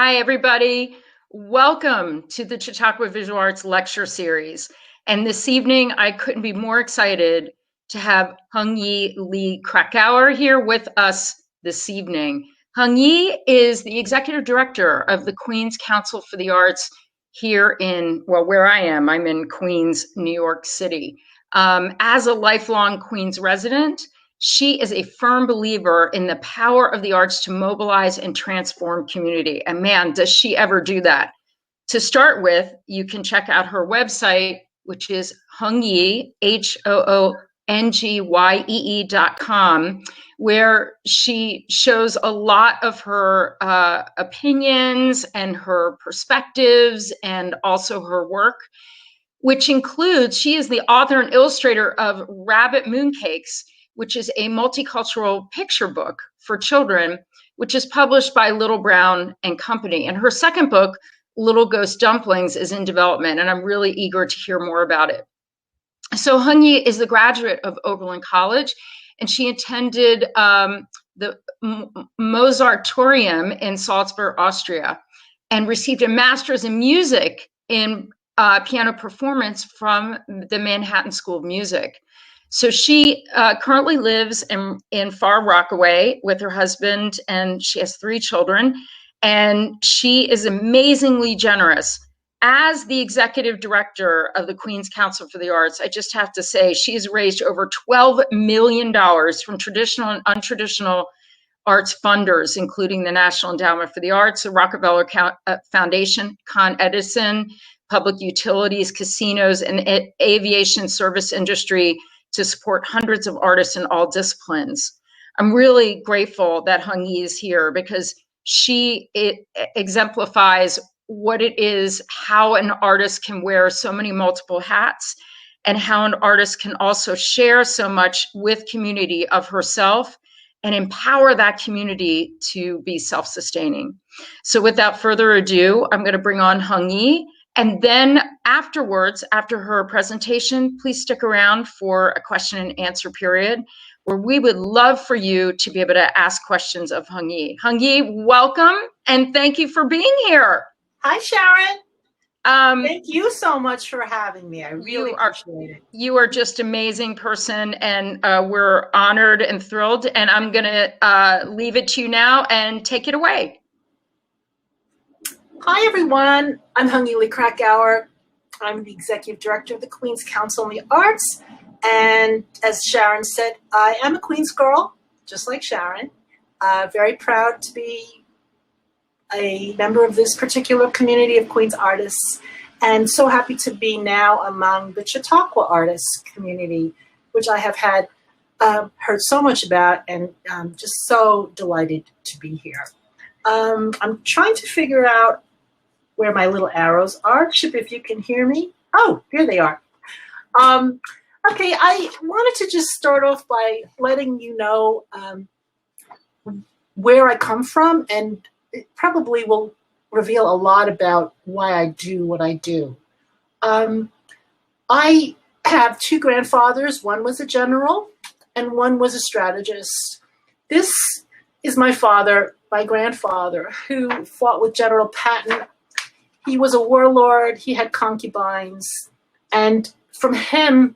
Hi, everybody. Welcome to the Chautauqua Visual Arts Lecture Series. And this evening, I couldn't be more excited to have Hoong Yee Lee Krakauer here with us this evening. Hoong Yee is the Executive Director of the Queens Council for the Arts here in, well, where I am. I'm in Queens, New York City. As a lifelong Queens resident, she is a firm believer in the power of the arts to mobilize and transform community. And man, does she ever do that. To start with, you can check out her website, which is hoongyee, HOONGYEE.com, where she shows a lot of her opinions and her perspectives and also her work, which includes, she is the author and illustrator of Rabbit Mooncakes, which is a multicultural picture book for children, which is published by Little Brown and Company. And her second book, Little Ghost Dumplings, is in development, and I'm really eager to hear more about it. So Hoong Yee is the graduate of Oberlin College, and she attended the Mozarteum in Salzburg, Austria, and received a master's in music in piano performance from the Manhattan School of Music. So she currently lives in Far Rockaway with her husband, and she has 3 children, and she is amazingly generous. As the executive director of the Queens Council for the Arts, I just have to say she has raised over $12 million from traditional and untraditional arts funders, including the National Endowment for the Arts, the Rockefeller Foundation, Con Edison, public utilities, casinos, and aviation service industry, to support hundreds of artists in all disciplines. I'm really grateful that Hoong Yee is here because she exemplifies what it is, how an artist can wear so many multiple hats, and how an artist can also share so much with community of herself and empower that community to be self-sustaining. So without further ado, I'm going to bring on Hoong Yee. And then afterwards, after her presentation, please stick around for a question and answer period where we would love for you to be able to ask questions of Hoong Yee. Hoong Yee, welcome, and thank you for being here. Hi, Sharon. Thank you so much for having me. I really appreciate it. You are just an amazing person, and we're honored and thrilled. And I'm going to leave it to you now and take it away. Hi, everyone. I'm Hoong Yee Lee Krakauer. I'm the Executive Director of the Queens Council on the Arts. And as Sharon said, I am a Queens girl, just like Sharon. Very proud to be a member of this particular community of Queens artists, and so happy to be now among the Chautauqua artists community, which I have had heard so much about, and just so delighted to be here. I'm trying to figure out where my little arrows are. Chip, if you can hear me. Oh, here they are. Okay, I wanted to just start off by letting you know where I come from, and it probably will reveal a lot about why I do what I do. I have 2 grandfathers. One was a general and one was a strategist. This is my father, my grandfather, who fought with General Patton. He was a warlord, he had concubines, and from him,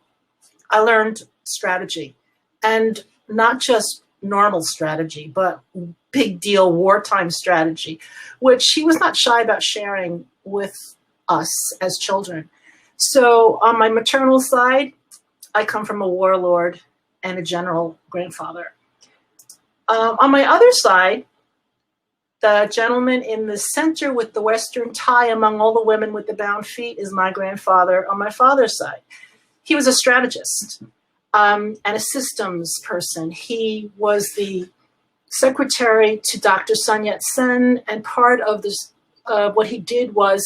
I learned strategy, and not just normal strategy, but big deal wartime strategy, which he was not shy about sharing with us as children. So on my maternal side, I come from a warlord and a general grandfather. On my other side, the gentleman in the center with the Western tie among all the women with the bound feet is my grandfather on my father's side. He was a strategist and a systems person. He was the secretary to Dr. Sun Yat-sen, and part of this, what he did was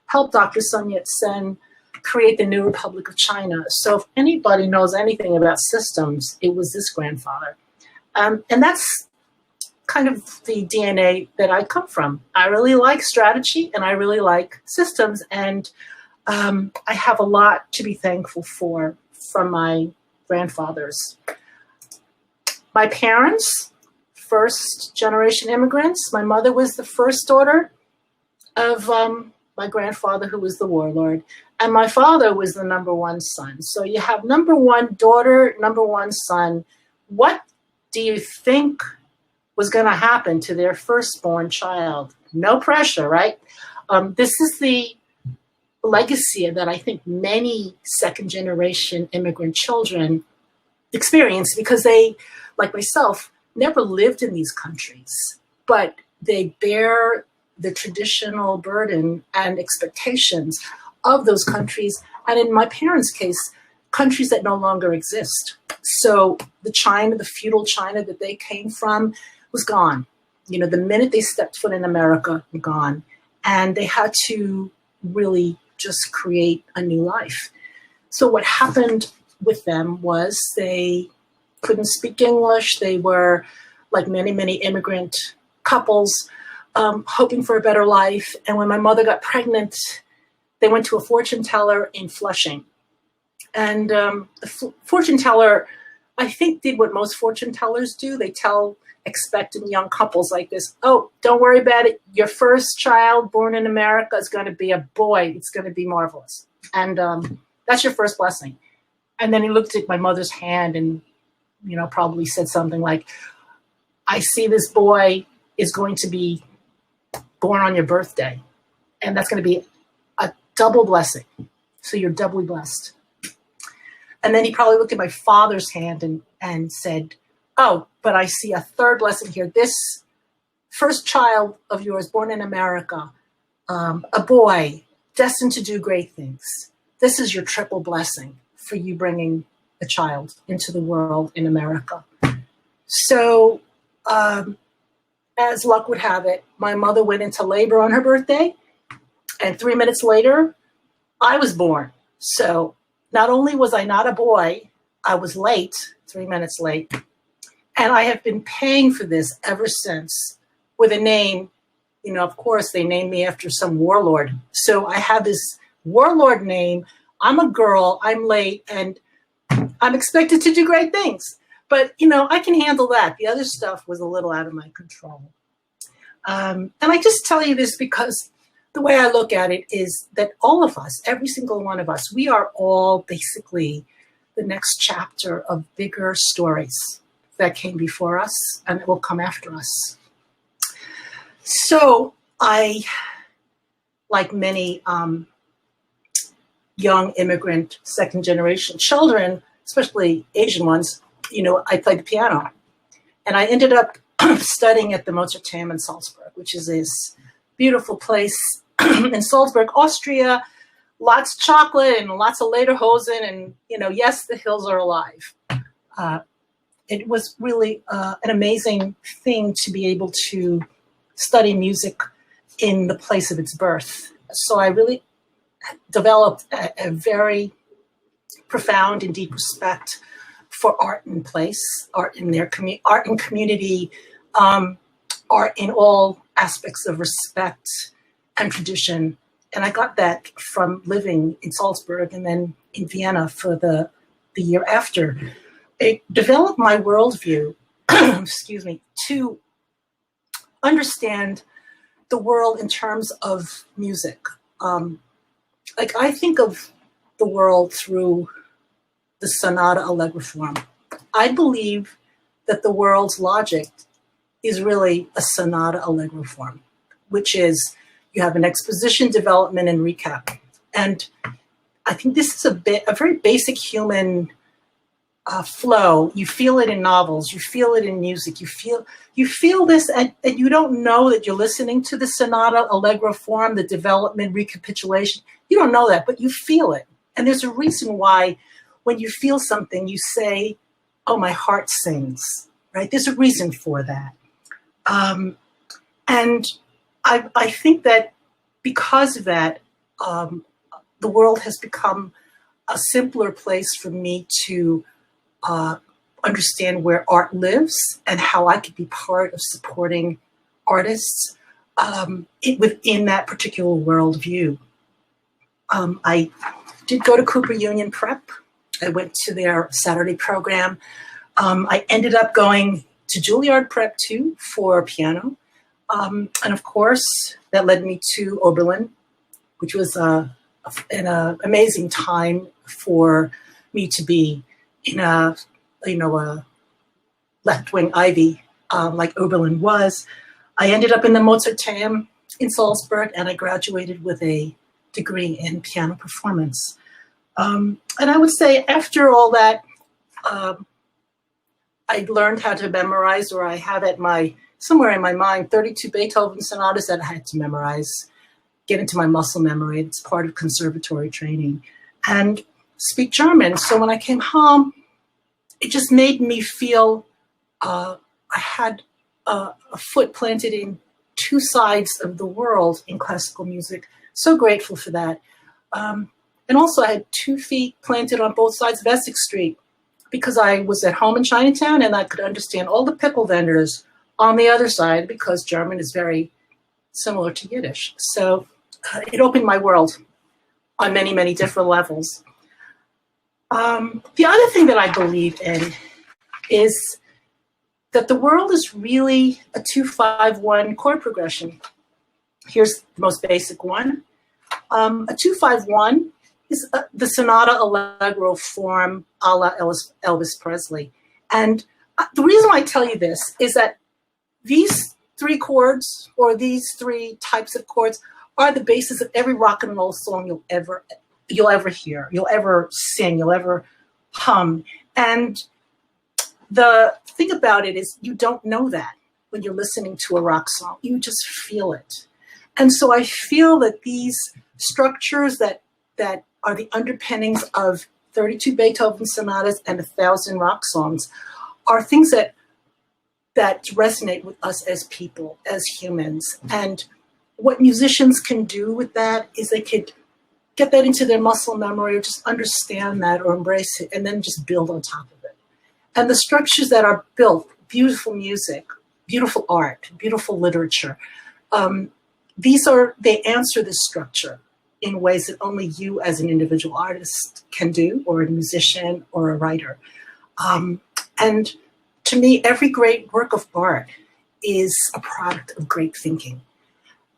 help Dr. Sun Yat-sen create the new Republic of China. So if anybody knows anything about systems, it was this grandfather. And that's kind of the DNA that I come from. I really like strategy and I really like systems, and I have a lot to be thankful for from my grandfathers. My parents, first generation immigrants. My mother was the first daughter of my grandfather, who was the warlord, and my father was the number one son. So you have number one daughter, number one son. What do you think was going to happen to their firstborn child? No pressure, right? This is the legacy that I think many second-generation immigrant children experience, because they, like myself, never lived in these countries, but they bear the traditional burden and expectations of those countries, and in my parents' case, countries that no longer exist. So the China, the feudal China that they came from, was gone. You know, the minute they stepped foot in America, gone. And they had to really just create a new life. So what happened with them was they couldn't speak English. They were, like many, many immigrant couples, hoping for a better life. And when my mother got pregnant, they went to a fortune teller in Flushing. And the fortune teller, I think, did what most fortune tellers do. They tell expectant young couples like this, oh, don't worry about it. Your first child born in America is going to be a boy. It's going to be marvelous. And that's your first blessing. And then he looked at my mother's hand and, you know, probably said something like, I see this boy is going to be born on your birthday. And that's going to be a double blessing. So you're doubly blessed. And then he probably looked at my father's hand and said, oh, but I see a third blessing here. This first child of yours born in America, a boy destined to do great things. This is your triple blessing for you bringing a child into the world in America. So as luck would have it, my mother went into labor on her birthday, and 3 minutes later, I was born. So not only was I not a boy, I was late, 3 minutes late. And I have been paying for this ever since with a name. You know, of course, they named me after some warlord. So I have this warlord name. I'm a girl, I'm late, and I'm expected to do great things. But, you know, I can handle that. The other stuff was a little out of my control. And I just tell you this because the way I look at it is that all of us, every single one of us, we are all basically the next chapter of bigger stories that came before us and that will come after us. So I, like many young immigrant second generation children, especially Asian ones, you know, I played the piano. And I ended up studying at the Mozarteum in Salzburg, which is this beautiful place in Salzburg, Austria. Lots of chocolate and lots of lederhosen, and, you know, yes, the hills are alive. It was really an amazing thing to be able to study music in the place of its birth. So I really developed a very profound and deep respect for art in place, art in their art in community, art in all aspects of respect and tradition. And I got that from living in Salzburg and then in Vienna for the year after. It developed my worldview, excuse me, to understand the world in terms of music. Like I think of the world through the sonata allegro form. I believe that the world's logic is really a sonata allegro form, which is you have an exposition, development, and recap. And I think this is a very basic human flow. You feel it in novels, you feel it in music, you feel this, and you don't know that you're listening to the sonata allegro form, the development, recapitulation. You don't know that, but you feel it. And there's a reason why when you feel something, you say, oh, my heart sings, right? There's a reason for that. And I think that because of that, the world has become a simpler place for me to understand where art lives and how I could be part of supporting artists within that particular worldview. I did go to Cooper Union Prep. I went to their Saturday program. I ended up going to Juilliard Prep too for piano. And of course, that led me to Oberlin, which was an amazing time for me to be in a left-wing Ivy like Oberlin was. I ended up in the Mozarteum in Salzburg, and I graduated with a degree in piano performance. And I would say after all that, I learned how to memorize, or I have somewhere in my mind 32 Beethoven sonatas that I had to memorize, get into my muscle memory. It's part of conservatory training, and speak German. So when I came home, it just made me feel I had a foot planted in two sides of the world in classical music. So grateful for that. And also I had 2 feet planted on both sides of Essex Street, because I was at home in Chinatown and I could understand all the pickle vendors on the other side, because German is very similar to Yiddish. So it opened my world on many, many different levels. The other thing that I believe in is that the world is really a 2-5-1 chord progression. Here's the most basic one. A 2-5-1 is the sonata allegro form a la Elvis Presley. And the reason why I tell you this is that these 3 chords, or these 3 types of chords, are the basis of every rock and roll song you'll ever hear, you'll ever sing, you'll ever hum. And the thing about it is you don't know that when you're listening to a rock song. You just feel it. And so I feel that these structures that are the underpinnings of 32 Beethoven sonatas and 1,000 rock songs are things that resonate with us as people, as humans. And what musicians can do with that is they could get that into their muscle memory, or just understand that or embrace it, and then just build on top of it. And the structures that are built, beautiful music, beautiful art, beautiful literature, they answer this structure in ways that only you as an individual artist can do, or a musician or a writer. And to me, every great work of art is a product of great thinking.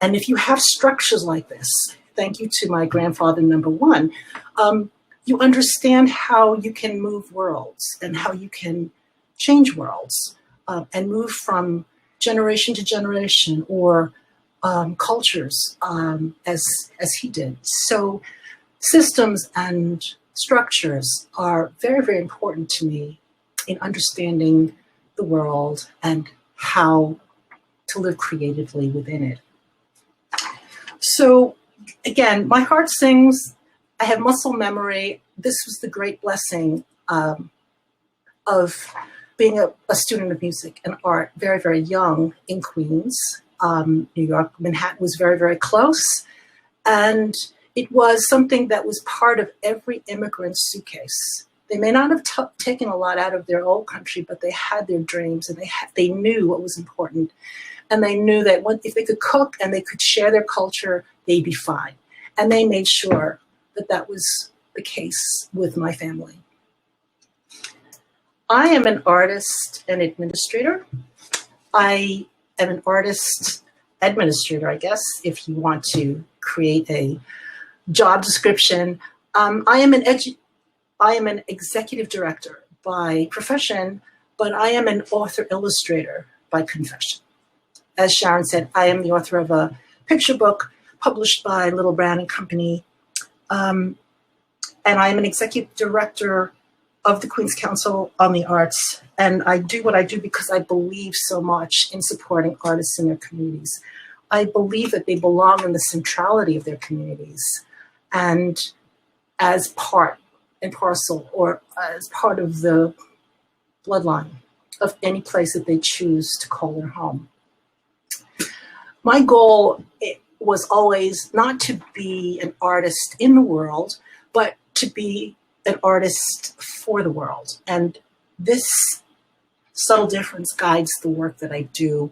And if you have structures like this, thank you to my grandfather, number one, you understand how you can move worlds and how you can change worlds and move from generation to generation, or cultures as he did. So systems and structures are very, very important to me in understanding the world and how to live creatively within it. So again, my heart sings. I have muscle memory. This was the great blessing of being a student of music and art very, very young in Queens. New York, Manhattan was very, very close. And it was something that was part of every immigrant's suitcase. They may not have taken a lot out of their old country, but they had their dreams, and they knew what was important. And they knew that if they could cook and they could share their culture, they'd be fine. And they made sure that that was the case with my family. I am an artist and administrator. I am an artist administrator, I guess, if you want to create a job description. I am an executive director by profession, but I am an author illustrator by confession. As Sharon said, I am the author of a picture book published by Little Brown and Company. And I am an executive director of the Queen's Council on the Arts. And I do what I do because I believe so much in supporting artists in their communities. I believe that they belong in the centrality of their communities and as part and parcel, or as part of the bloodline of any place that they choose to call their home. My goal was always not to be an artist in the world, but to be an artist for the world. And this subtle difference guides the work that I do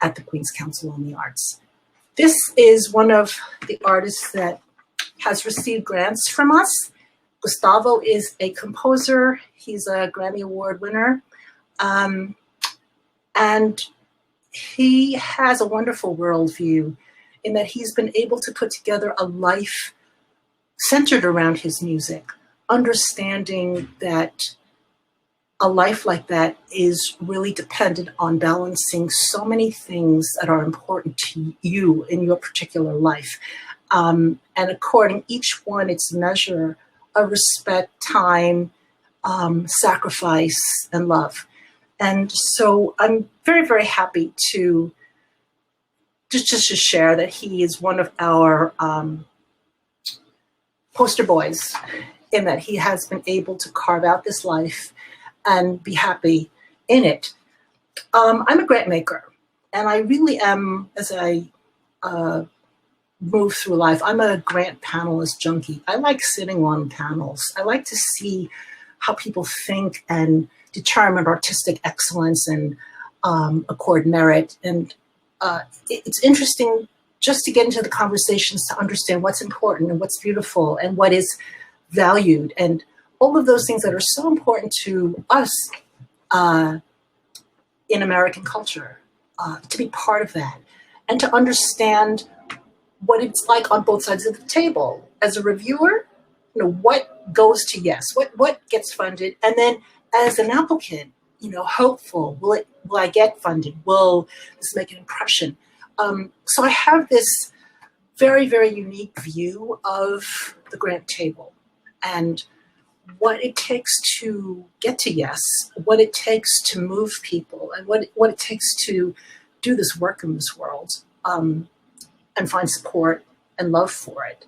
at the Queen's Council on the Arts. This is one of the artists that has received grants from us. Gustavo is a composer. He's a Grammy Award winner. And he has a wonderful worldview in that he's been able to put together a life centered around his music, understanding that a life like that is really dependent on balancing so many things that are important to you in your particular life. And according each one, its measure of respect, time, sacrifice, and love. And so I'm very, very happy to just to share that he is one of our poster boys, in that he has been able to carve out this life and be happy in it. I'm a grant maker, and I really am, as I move through life, I'm a grant panelist junkie. I like sitting on panels. I like to see how people think and determine artistic excellence and accord merit. And it's interesting just to get into the conversations to understand what's important and what's beautiful and what is valued, and all of those things that are so important to us in American culture, to be part of that and to understand what it's like on both sides of the table. As a reviewer, what goes to yes, what gets funded, and then as an applicant, hopeful, will I get funded? Will this make an impression? So I have this very, very unique view of the grant table and what it takes to get to yes, what it takes to move people, and what it takes to do this work in this world, and find support and love for it.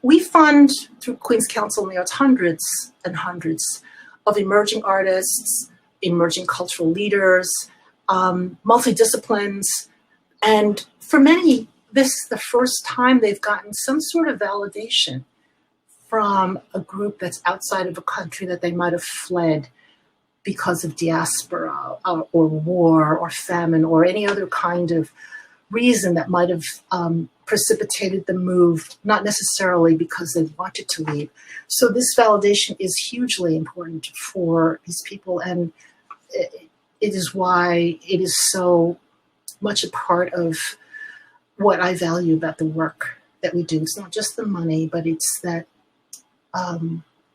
We fund, through Queen's Council in the Arts, hundreds and hundreds of emerging artists, emerging cultural leaders, multidisciplines, and for many, this is the first time they've gotten some sort of validation from a group that's outside of a country that they might have fled because of diaspora or war or famine or any other kind of reason that might have precipitated the move, not necessarily because they wanted to leave. So this validation is hugely important for these people, and it is why it is so much a part of what I value about the work that we do. It's not just the money, but it's that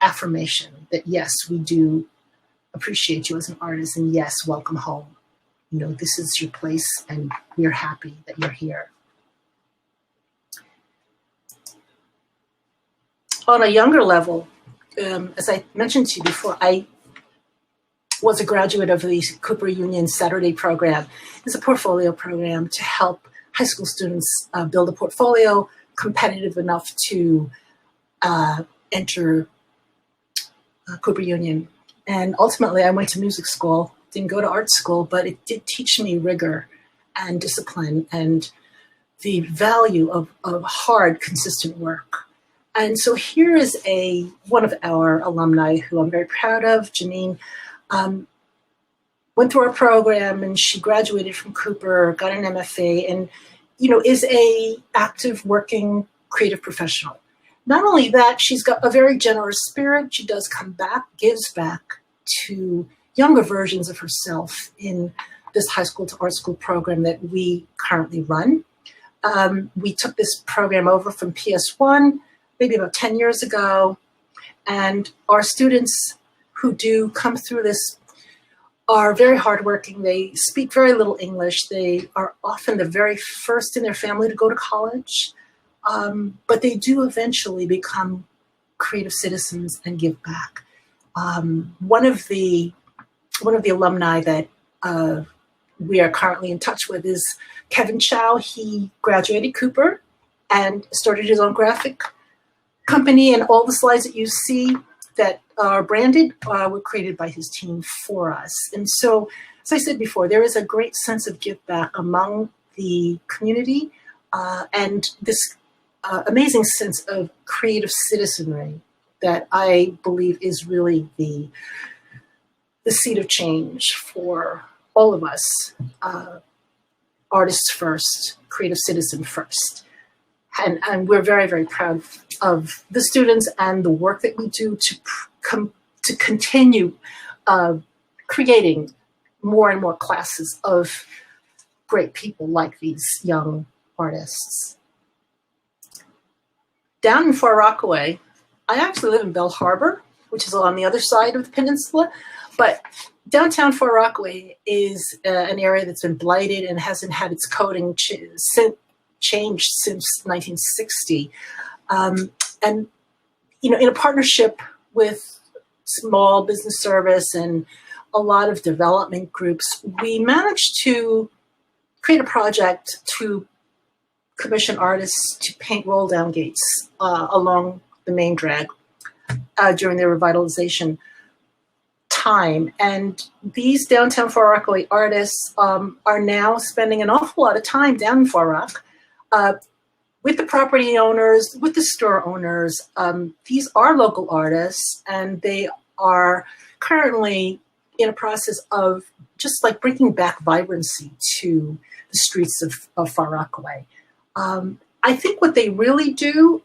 affirmation that, yes, we do appreciate you as an artist, and yes, welcome home. This is your place, and we're happy that you're here. On a younger level, as I mentioned to you before, I was a graduate of the Cooper Union Saturday program. It's a portfolio program to help high school students build a portfolio competitive enough to enter Cooper Union. And ultimately, I went to music school, didn't go to art school, but it did teach me rigor and discipline and the value of hard, consistent work. And so here is one of our alumni who I'm very proud of, Janine, went through our program, and she graduated from Cooper, got an MFA, and is a active, working, creative professional. Not only that, she's got a very generous spirit. She does come back, gives back to younger versions of herself in this high school to art school program that we currently run. We took this program over from PS1 maybe about 10 years ago, and our students who do come through this are very hardworking. They speak very little English. They are often the very first in their family to go to college, but they do eventually become creative citizens and give back. One of the alumni that we are currently in touch with is Kevin Chao. He graduated Cooper and started his own graphic company, and all the slides that you see that are branded were created by his team for us. And so, as I said before, there is a great sense of give back among the community, and this amazing sense of creative citizenry that I believe is really the seed of change for all of us, artists first, creative citizen first. And we're very, very proud of the students and the work that we do to continue creating more and more classes of great people like these young artists. Down in Far Rockaway, I actually live in Bell Harbor, which is on the other side of the peninsula, but downtown Far Rockaway is an area that's been blighted and hasn't had its coding changed since 1960. And, in a partnership with Small Business Service and a lot of development groups, we managed to create a project to commission artists to paint roll-down gates along the main drag during their revitalization time. And these downtown Far Rockaway artists are now spending an awful lot of time down in Far Rock with the property owners, with the store owners. These are local artists, and they are currently in a process of just like bringing back vibrancy to the streets of Far Rockaway. I think what they really do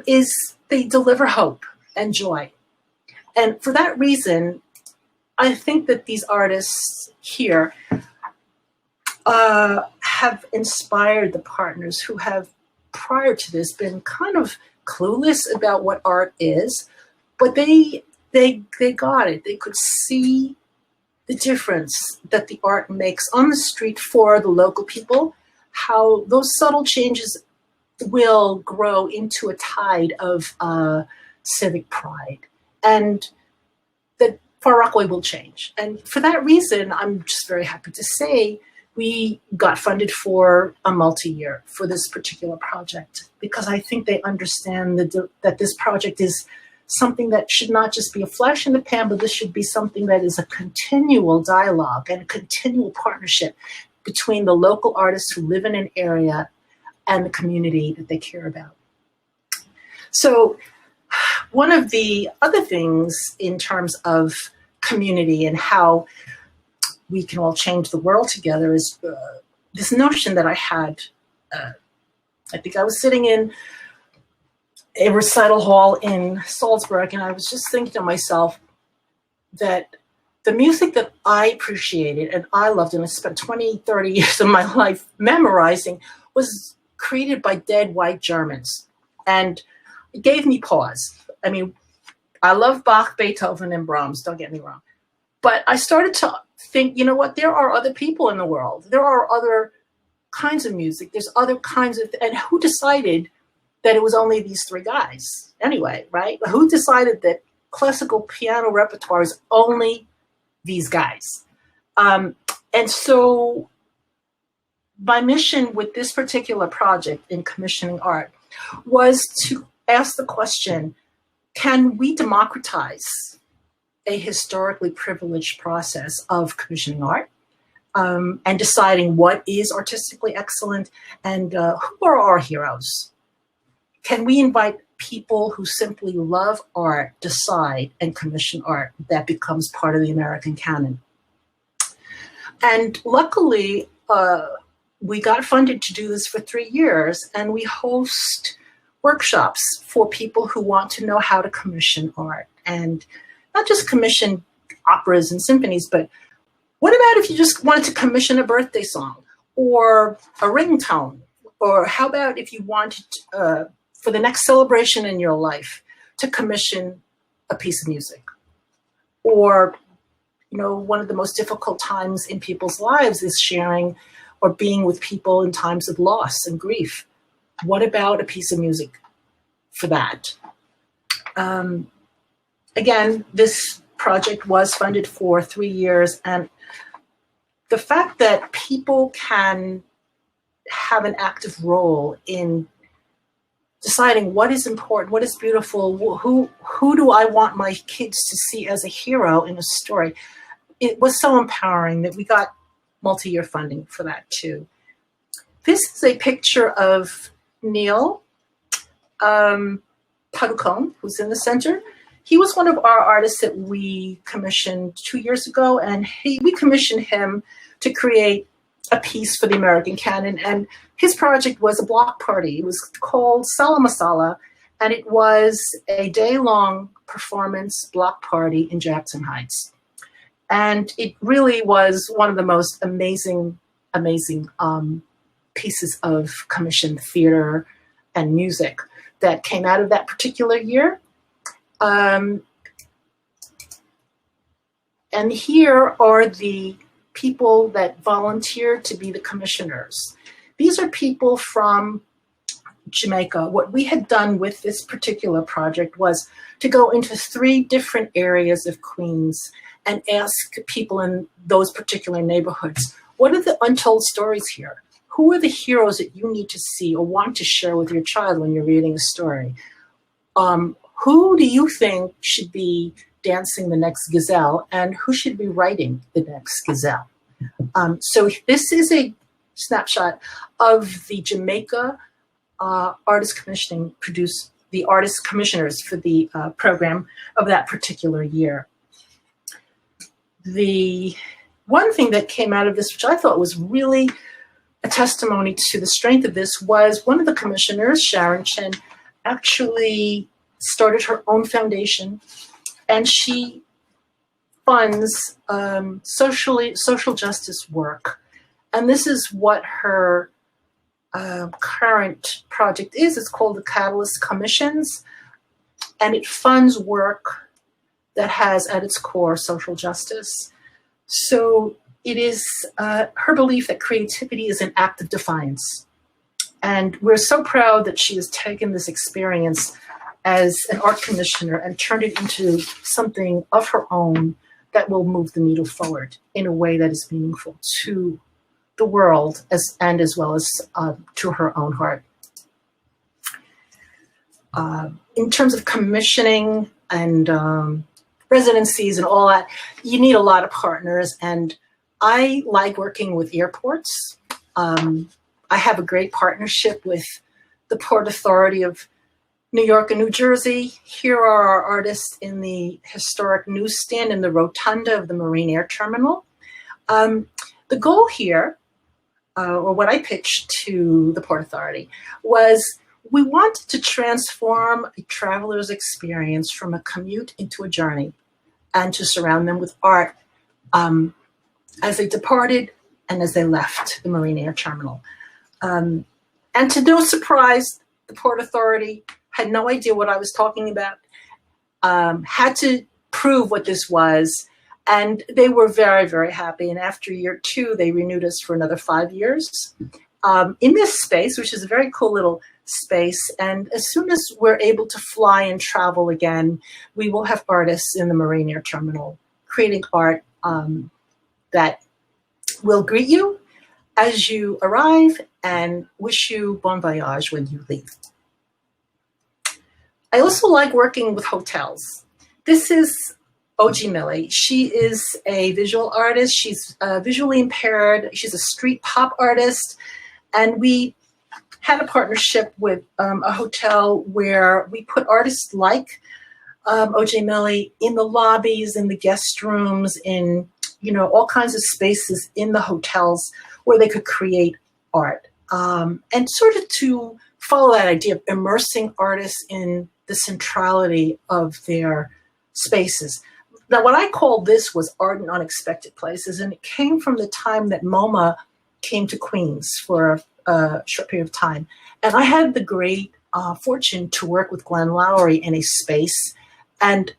is they deliver hope and joy. And for that reason, I think that these artists here have inspired the partners who have, prior to this, been kind of clueless about what art is, but they got it. They could see the difference that the art makes on the street for the local people, how those subtle changes will grow into a tide of civic pride, and that Far Rockaway will change. And for that reason, I'm just very happy to say we got funded for a multi-year for this particular project, because I think they understand that this project is something that should not just be a flash in the pan, but this should be something that is a continual dialogue and a continual partnership between the local artists who live in an area and the community that they care about. So one of the other things in terms of community and how we can all change the world together is this notion that I had. I think I was sitting in a recital hall in Salzburg, and I was just thinking to myself that the music that I appreciated and I loved, and I spent 20, 30 years of my life memorizing, was created by dead white Germans. And it gave me pause. I mean, I love Bach, Beethoven, and Brahms, don't get me wrong. But I started to think, you know what, there are other people in the world. There are other kinds of music. There's other kinds of, and who decided that it was only these three guys anyway, right? Who decided that classical piano repertoire is only these guys? And so my mission with this particular project in commissioning art was to ask the question, can we democratize a historically privileged process of commissioning art and deciding what is artistically excellent and who are our heroes? Can we invite people who simply love art, decide, and commission art that becomes part of the American canon? And luckily, we got funded to do this for 3 years, and we host workshops for people who want to know how to commission art, and not just commission operas and symphonies, but what about if you just wanted to commission a birthday song or a ringtone? Or how about if you wanted for the next celebration in your life to commission a piece of music? Or, you know, one of the most difficult times in people's lives is sharing or being with people in times of loss and grief. What about a piece of music for that? Again, this project was funded for 3 years, and the fact that people can have an active role in deciding what is important, what is beautiful, who do I want my kids to see as a hero in a story, it was so empowering that we got multi-year funding for that too. This is a picture of Neil Paducone, who's in the center. He was one of our artists that we commissioned 2 years ago, and we commissioned him to create a piece for the American canon. And his project was a block party. It was called Sala Masala, and it was a day-long performance block party in Jackson Heights. And it really was one of the most amazing pieces of commissioned theater and music that came out of that particular year. And here are the people that volunteered to be the commissioners. These are people from Jamaica. What we had done with this particular project was to go into 3 different areas of Queens and ask people in those particular neighborhoods, what are the untold stories here? Who are the heroes that you need to see or want to share with your child when you're reading a story? Who do you think should be dancing the next gazelle, and who should be writing the next gazelle? So this is a snapshot of the Jamaica artist commissioning the artist commissioners for the program of that particular year. The one thing that came out of this, which I thought was really a testimony to the strength of this, was one of the commissioners, Sharon Chen, actually started her own foundation, and she funds social justice work. And this is what her current project is. It's called the Catalyst Commissions, and it funds work that has at its core social justice. So it is her belief that creativity is an act of defiance. And we're so proud that she has taken this experience as an art commissioner and turned it into something of her own that will move the needle forward in a way that is meaningful to the world as well as to her own heart. In terms of commissioning and residencies and all that, you need a lot of partners, and I like working with airports. I have a great partnership with the Port Authority of New York and New Jersey. Here are our artists in the historic newsstand in the rotunda of the Marine Air Terminal. The goal here, or what I pitched to the Port Authority, was we wanted to transform a traveler's experience from a commute into a journey, and to surround them with art as they departed and as they left the Marine Air Terminal. And to no surprise, the Port Authority had no idea what I was talking about, had to prove what this was, and they were very, very happy. And after year 2, they renewed us for another 5 years in this space, which is a very cool little space. And as soon as we're able to fly and travel again, we will have artists in the Marine Air Terminal creating art that will greet you as you arrive and wish you bon voyage when you leave. I also like working with hotels. This is Hoong Yee Lee. She is a visual artist. She's visually impaired. She's a street pop artist. And we had a partnership with a hotel where we put artists like Hoong Yee Lee in the lobbies, in the guest rooms, in all kinds of spaces in the hotels where they could create art. And sort of to follow that idea of immersing artists in the centrality of their spaces. Now, what I called this was art in unexpected places, and it came from the time that MoMA came to Queens for a short period of time. And I had the great fortune to work with Glenn Lowry in a space, and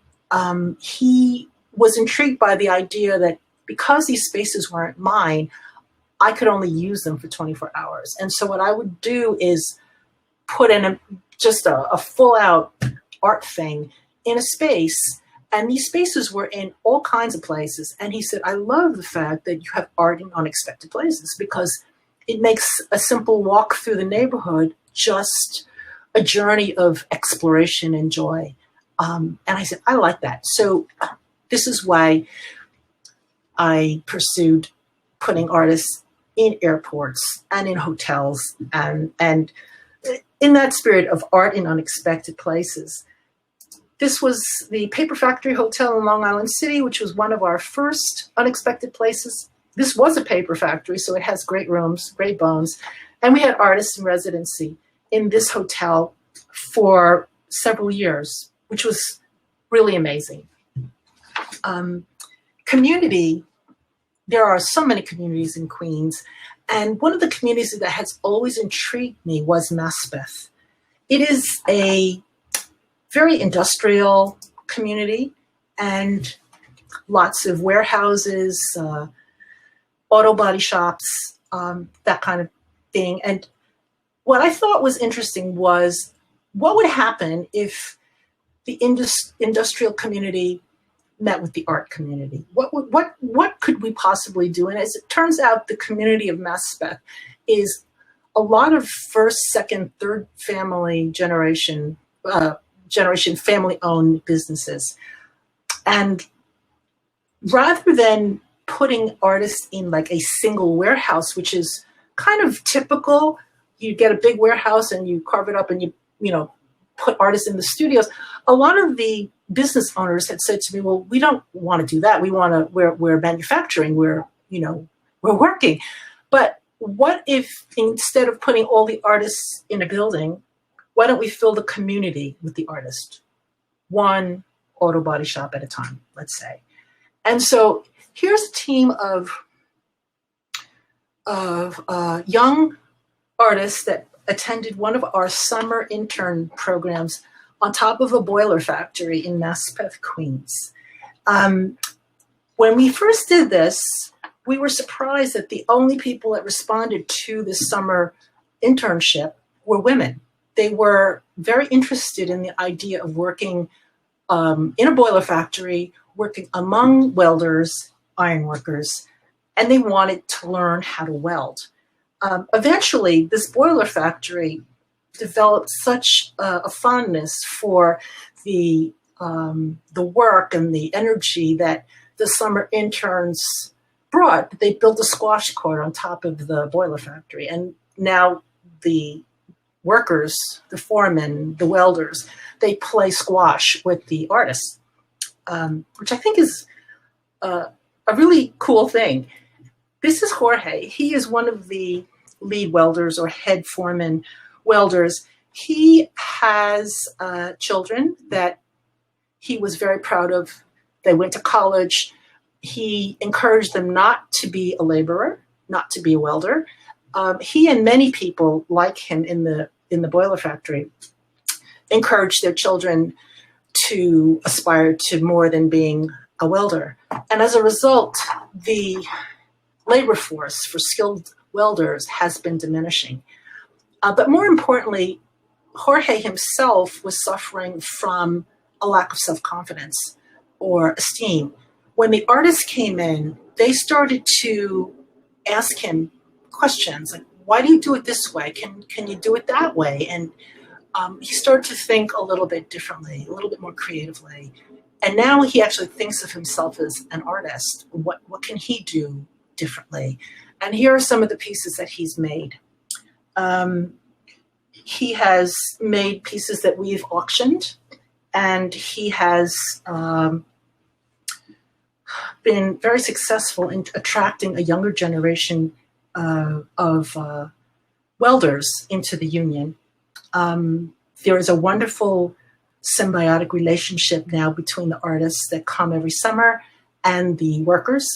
he was intrigued by the idea that because these spaces weren't mine, I could only use them for 24 hours. And so what I would do is put in just a full-out art thing in a space, and these spaces were in all kinds of places. And he said, I love the fact that you have art in unexpected places because it makes a simple walk through the neighborhood just a journey of exploration and joy. And I said, I like that. So this is why I pursued putting artists in airports and in hotels and in that spirit of art in unexpected places. This was the Paper Factory Hotel in Long Island City, which was one of our first unexpected places. This was a paper factory, so it has great rooms, great bones. And we had artists in residency in this hotel for several years, which was really amazing. community, there are so many communities in Queens, and one of the communities that has always intrigued me was Maspeth. It is a very industrial community, and lots of warehouses, auto body shops, that kind of thing. And what I thought was interesting was what would happen if the industrial community met with the art community? What could we possibly do? And as it turns out, the community of Maspeth is a lot of first, second, third generation family-owned businesses. And rather than putting artists in like a single warehouse, which is kind of typical, you get a big warehouse and you carve it up and you put artists in the studios. A lot of the business owners had said to me, well, we don't want to do that. We're manufacturing, we're working. But what if instead of putting all the artists in a building, why don't we fill the community with the artist? One auto body shop at a time, let's say. And so here's a team of young artists that attended one of our summer intern programs on top of a boiler factory in Maspeth, Queens. When we first did this, we were surprised that the only people that responded to this summer internship were women. They were very interested in the idea of working in a boiler factory, working among welders, ironworkers, and they wanted to learn how to weld. Eventually, this boiler factory developed such a fondness for the work and the energy that the summer interns brought. They built a squash court on top of the boiler factory, and now the workers, the foremen, the welders, they play squash with the artists, which I think is a really cool thing. This is Jorge. He is one of the lead welders or head foreman welders. He has children that he was very proud of. They went to college. He encouraged them not to be a laborer, not to be a welder. He and many people like him in the boiler factory encouraged their children to aspire to more than being a welder. And as a result, the labor force for skilled welders has been diminishing. But more importantly, Jorge himself was suffering from a lack of self-confidence or esteem. When the artists came in, they started to ask him questions like, why do you do it this way? Can you do it that way? And he started to think a little bit differently, a little bit more creatively. And now he actually thinks of himself as an artist. What can he do differently? And here are some of the pieces that he's made. He has made pieces that we've auctioned, and he has been very successful in attracting a younger generation of welders into the union. There is a wonderful symbiotic relationship now between the artists that come every summer and the workers.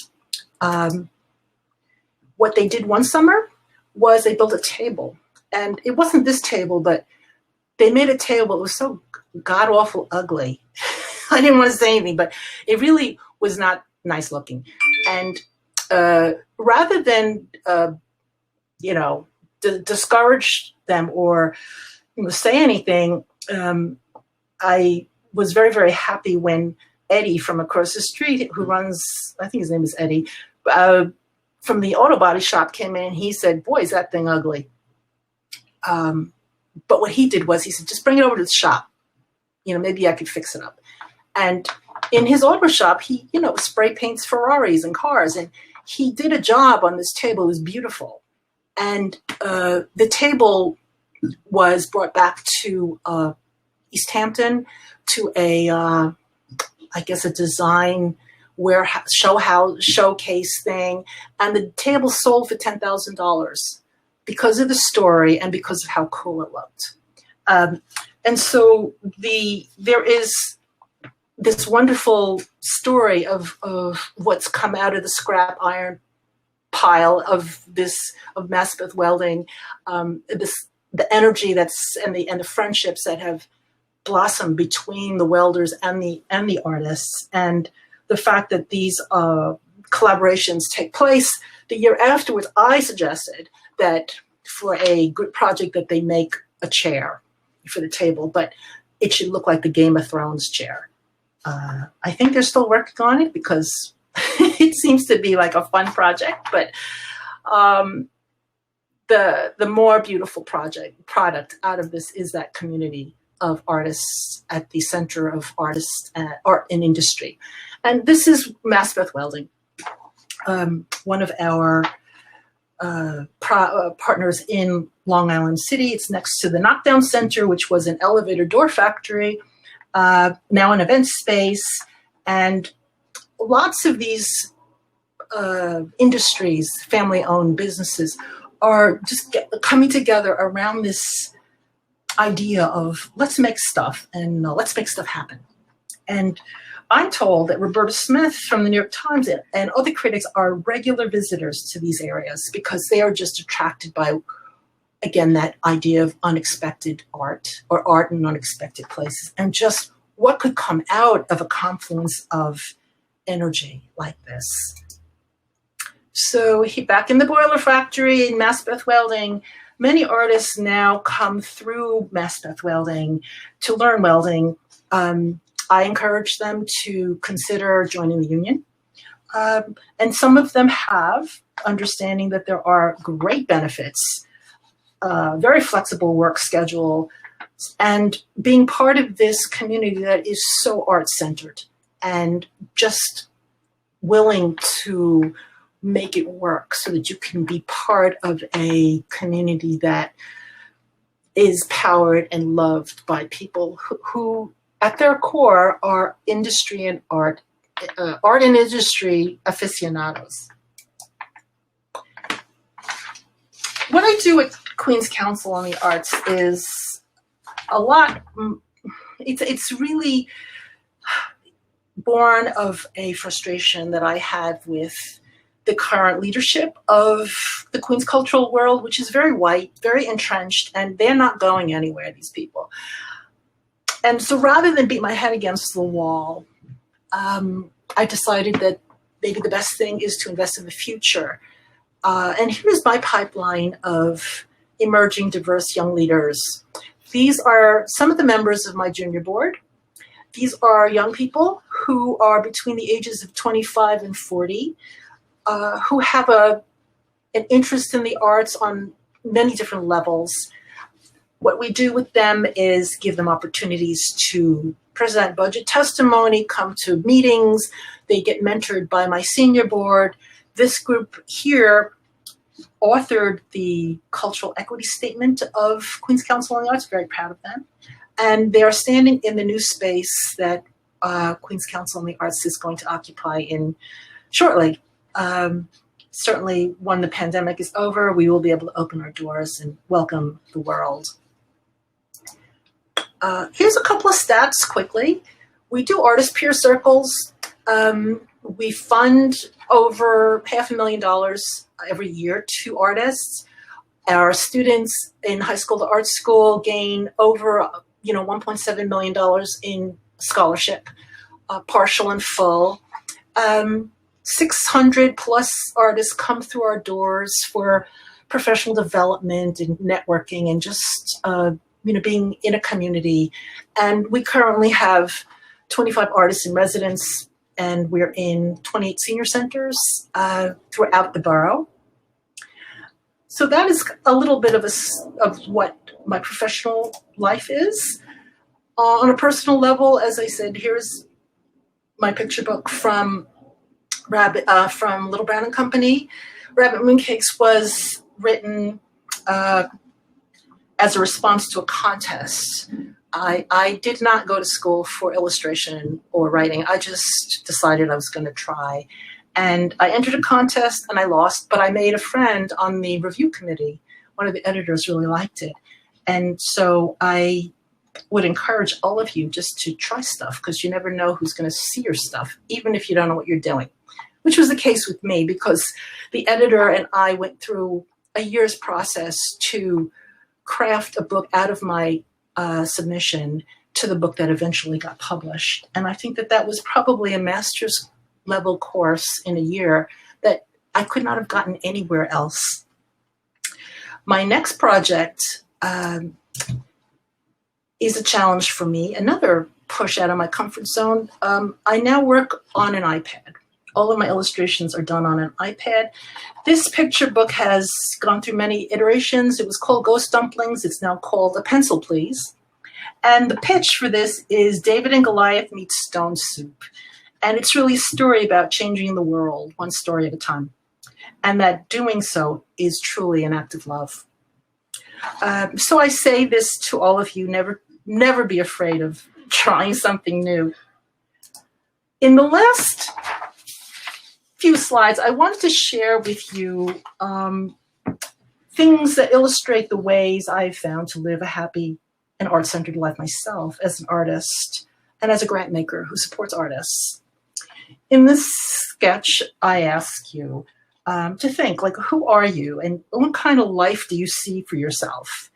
What they did one summer was they built a table. And it wasn't this table, but they made a table. It was so god-awful ugly. I didn't want to say anything, but it really was not nice looking. And rather than, discourage them or say anything, I was very, very happy when Eddie from across the street, who runs, I think his name is Eddie, from the auto body shop came in and he said, boy, is that thing ugly. But what he did was he said, just bring it over to the shop. Maybe I could fix it up. And in his auto shop, he, spray paints Ferraris and cars. And he did a job on this table. It was beautiful. And the table was brought back to East Hampton to a design warehouse showcase thing. And the table sold for $10,000 because of the story and because of how cool it looked. And so there is this wonderful story of what's come out of the scrap iron pile of Maspeth welding, the energy and the friendships that have blossomed between the welders and the artists, and the fact that these collaborations take place the year afterwards. I suggested that for a group project that they make a chair for the table, but it should look like the Game of Thrones chair. I think they're still working on it because it seems to be like a fun project, but the more beautiful product out of this is that community of artists at the center of artists, art and industry. And this is Maspeth Welding. One of our partners in Long Island City. It's next to the Knockdown Center, which was an elevator door factory, now an event space. And lots of these industries, family-owned businesses, are just coming together around this idea of let's make stuff and let's make stuff happen. And I'm told that Roberta Smith from the New York Times and other critics are regular visitors to these areas because they are just attracted by, again, that idea of unexpected art or art in unexpected places, and just what could come out of a confluence of energy like this. So back in the boiler factory in Maspeth Welding, many artists now come through Maspeth Welding to learn welding. I encourage them to consider joining the union. And some of them have, understanding that there are great benefits, very flexible work schedule, and being part of this community that is so art-centered and just willing to make it work so that you can be part of a community that is powered and loved by people who at their core are industry and art and industry aficionados. What I do at Queens Council on the Arts is a lot. It's really born of a frustration that I have with the current leadership of the Queens cultural world, which is very white, very entrenched, and they're not going anywhere, these people. And so rather than beat my head against the wall, I decided that maybe the best thing is to invest in the future. And here's my pipeline of emerging diverse young leaders. These are some of the members of my junior board. These are young people who are between the ages of 25 and 40, who have an interest in the arts on many different levels. What we do with them is give them opportunities to present budget testimony, come to meetings. They get mentored by my senior board. This group here authored the cultural equity statement of Queens Council on the Arts. Very proud of them. And they are standing in the new space that Queens Council on the Arts is going to occupy in shortly. Certainly when the pandemic is over, we will be able to open our doors and welcome the world. Here's a couple of stats quickly. We do artist peer circles. We fund over $500,000 every year to artists. Our students in high school to art school gain over $1.7 million in scholarship, partial and full. 600 plus artists come through our doors for professional development and networking and just being in a community. And we currently have 25 artists in residence, and we're in 28 senior centers throughout the borough. So that is a little bit of what my professional life is. On a personal level, as I said, here's my picture book from Little Brown and Company. Rabbit Mooncakes was written as a response to a contest. I did not go to school for illustration or writing. I just decided I was going to try. And I entered a contest and I lost, but I made a friend on the review committee. One of the editors really liked it. And so I would encourage all of you just to try stuff, because you never know who's going to see your stuff, even if you don't know what you're doing, which was the case with me, because the editor and I went through a year's process to craft a book out of my submission to the book that eventually got published. And I think that that was probably a master's level course in a year that I could not have gotten anywhere else. My next project is a challenge for me, another push out of my comfort zone. I now work on an iPad. All of my illustrations are done on an iPad. This picture book has gone through many iterations. It was called Ghost Dumplings. It's now called A Pencil, Please. And the pitch for this is David and Goliath meets Stone Soup. And it's really a story about changing the world, one story at a time. And that doing so is truly an act of love. So I say this to all of you, never be afraid of trying something new. In the last few slides, I wanted to share with you things that illustrate the ways I've found to live a happy and art-centered life myself as an artist and as a grant maker who supports artists. In this sketch, I ask you to think, like, who are you and what kind of life do you see for yourself?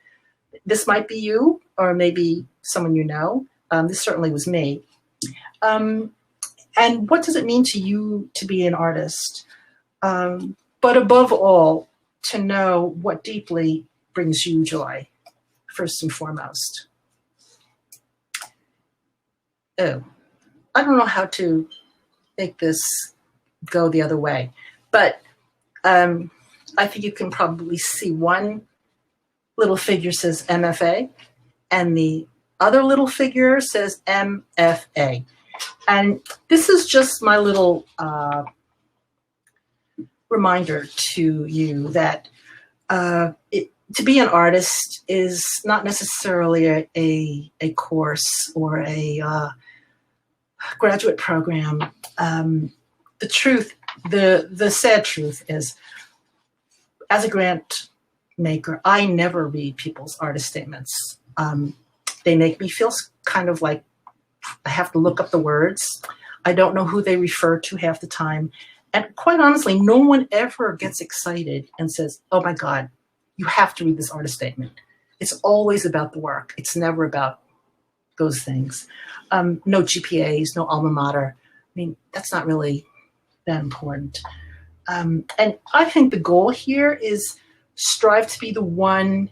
This might be you, or maybe someone you know. This certainly was me. And what does it mean to you to be an artist? But above all, to know what deeply brings you joy, first and foremost. Oh, I don't know how to make this go the other way, but I think you can probably see one little figure says MFA, and the other little figure says MFA. And this is just my little reminder to you that to be an artist is not necessarily a course or a graduate program. The truth, the sad truth is, as a grant maker, I never read people's artist statements. They make me feel kind of like I have to look up the words. I don't know who they refer to half the time. And quite honestly, no one ever gets excited and says, oh my God, you have to read this artist statement. It's always about the work. It's never about those things. No GPAs, no alma mater. I mean, that's not really that important. And I think the goal here is strive to be the one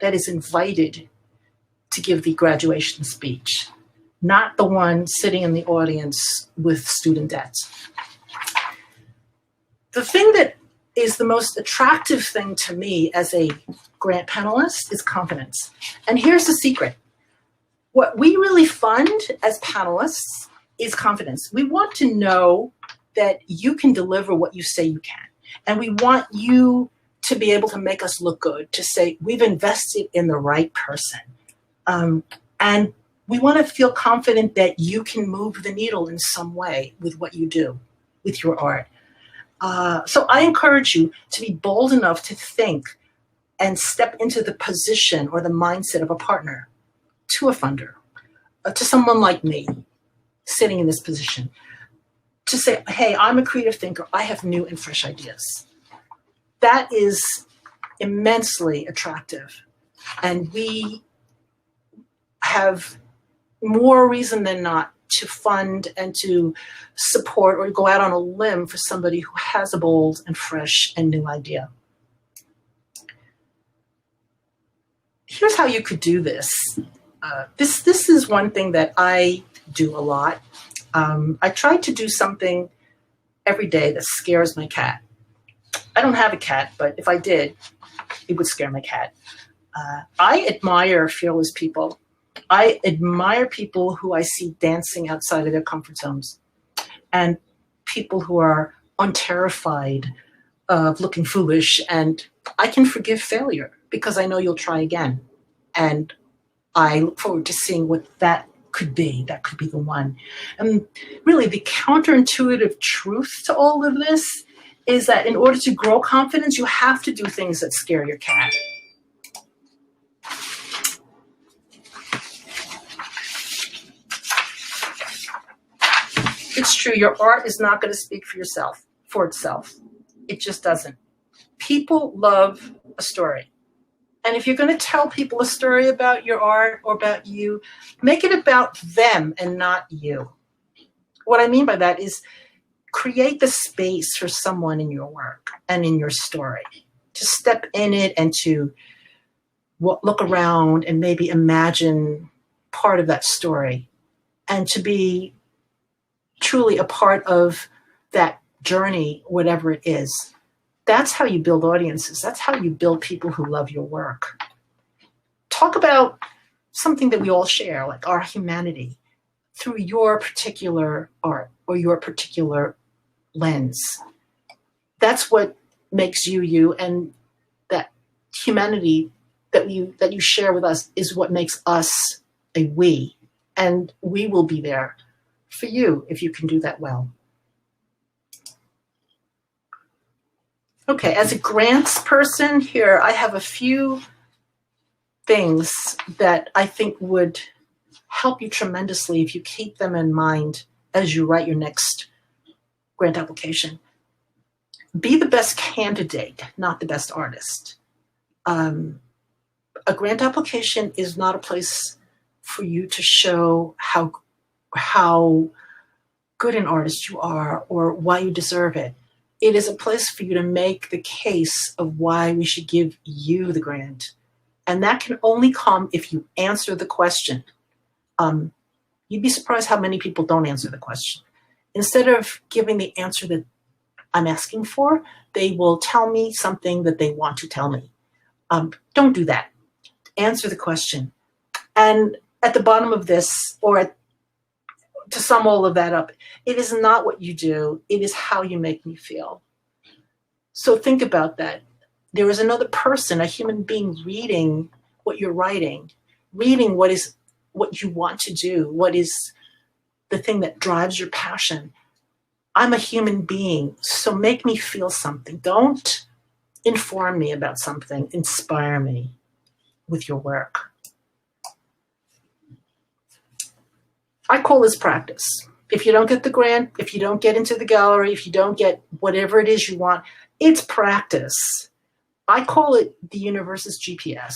that is invited to give the graduation speech, not the one sitting in the audience with student debt. The thing that is the most attractive thing to me as a grant panelist is confidence. And here's the secret. What we really fund as panelists is confidence. We want to know that you can deliver what you say you can. And we want you to be able to make us look good, to say we've invested in the right person. And we want to feel confident that you can move the needle in some way with what you do, with your art. So I encourage you to be bold enough to think and step into the position or the mindset of a partner, to a funder, to someone like me sitting in this position, to say, hey, I'm a creative thinker. I have new and fresh ideas. That is immensely attractive. And we have more reason than not to fund and to support or go out on a limb for somebody who has a bold and fresh and new idea. Here's how you could do this. This is one thing that I do a lot. I try to do something every day that scares my cat. I don't have a cat, but if I did, it would scare my cat. I admire fearless people. I admire people who I see dancing outside of their comfort zones, and people who are unterrified of looking foolish. And I can forgive failure because I know you'll try again. And I look forward to seeing what that could be. That could be the one. And really, the counterintuitive truth to all of this is that in order to grow confidence, you have to do things that scare your cat. It's true. Your art is not going to speak for itself. It just doesn't. People love a story. And if you're going to tell people a story about your art or about you, make it about them and not you. What I mean by that is create the space for someone in your work and in your story to step in it and to look around and maybe imagine part of that story and to be truly a part of that journey, whatever it is. That's how you build audiences. That's how you build people who love your work. Talk about something that we all share, like our humanity, through your particular art or your particular lens. That's what makes you you, and that humanity that you share with us is what makes us a we, and we will be there for you if you can do that well. Okay, as a grants person here, I have a few things that I think would help you tremendously if you keep them in mind as you write your next grant application. Be the best candidate, not the best artist. A grant application is not a place for you to show how good an artist you are or why you deserve it. It is a place for you to make the case of why we should give you the grant. And that can only come if you answer the question. You'd be surprised how many people don't answer the question. Instead of giving the answer that I'm asking for, they will tell me something that they want to tell me. Don't do that. Answer the question. And at the bottom of this, to sum all of that up, it is not what you do, it is how you make me feel. So think about that. There is another person, a human being, reading what you're writing, reading what you want to do, what is the thing that drives your passion. I'm a human being, so make me feel something. Don't inform me about something, inspire me with your work. I call this practice. If you don't get the grant, if you don't get into the gallery, if you don't get whatever it is you want, it's practice. I call it the universe's GPS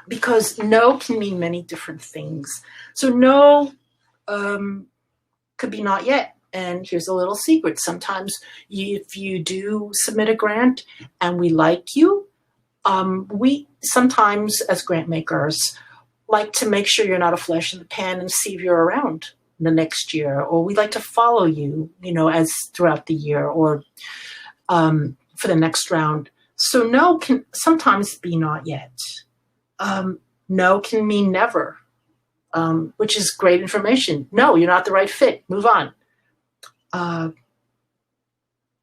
because no can mean many different things. So no could be not yet. And here's a little secret. Sometimes if you do submit a grant and we like you, we sometimes as grant makers like to make sure you're not a flash in the pan and see if you're around the next year, or we like to follow you, as throughout the year or for the next round. So no can sometimes be not yet. No can mean never, which is great information. No, you're not the right fit. Move on.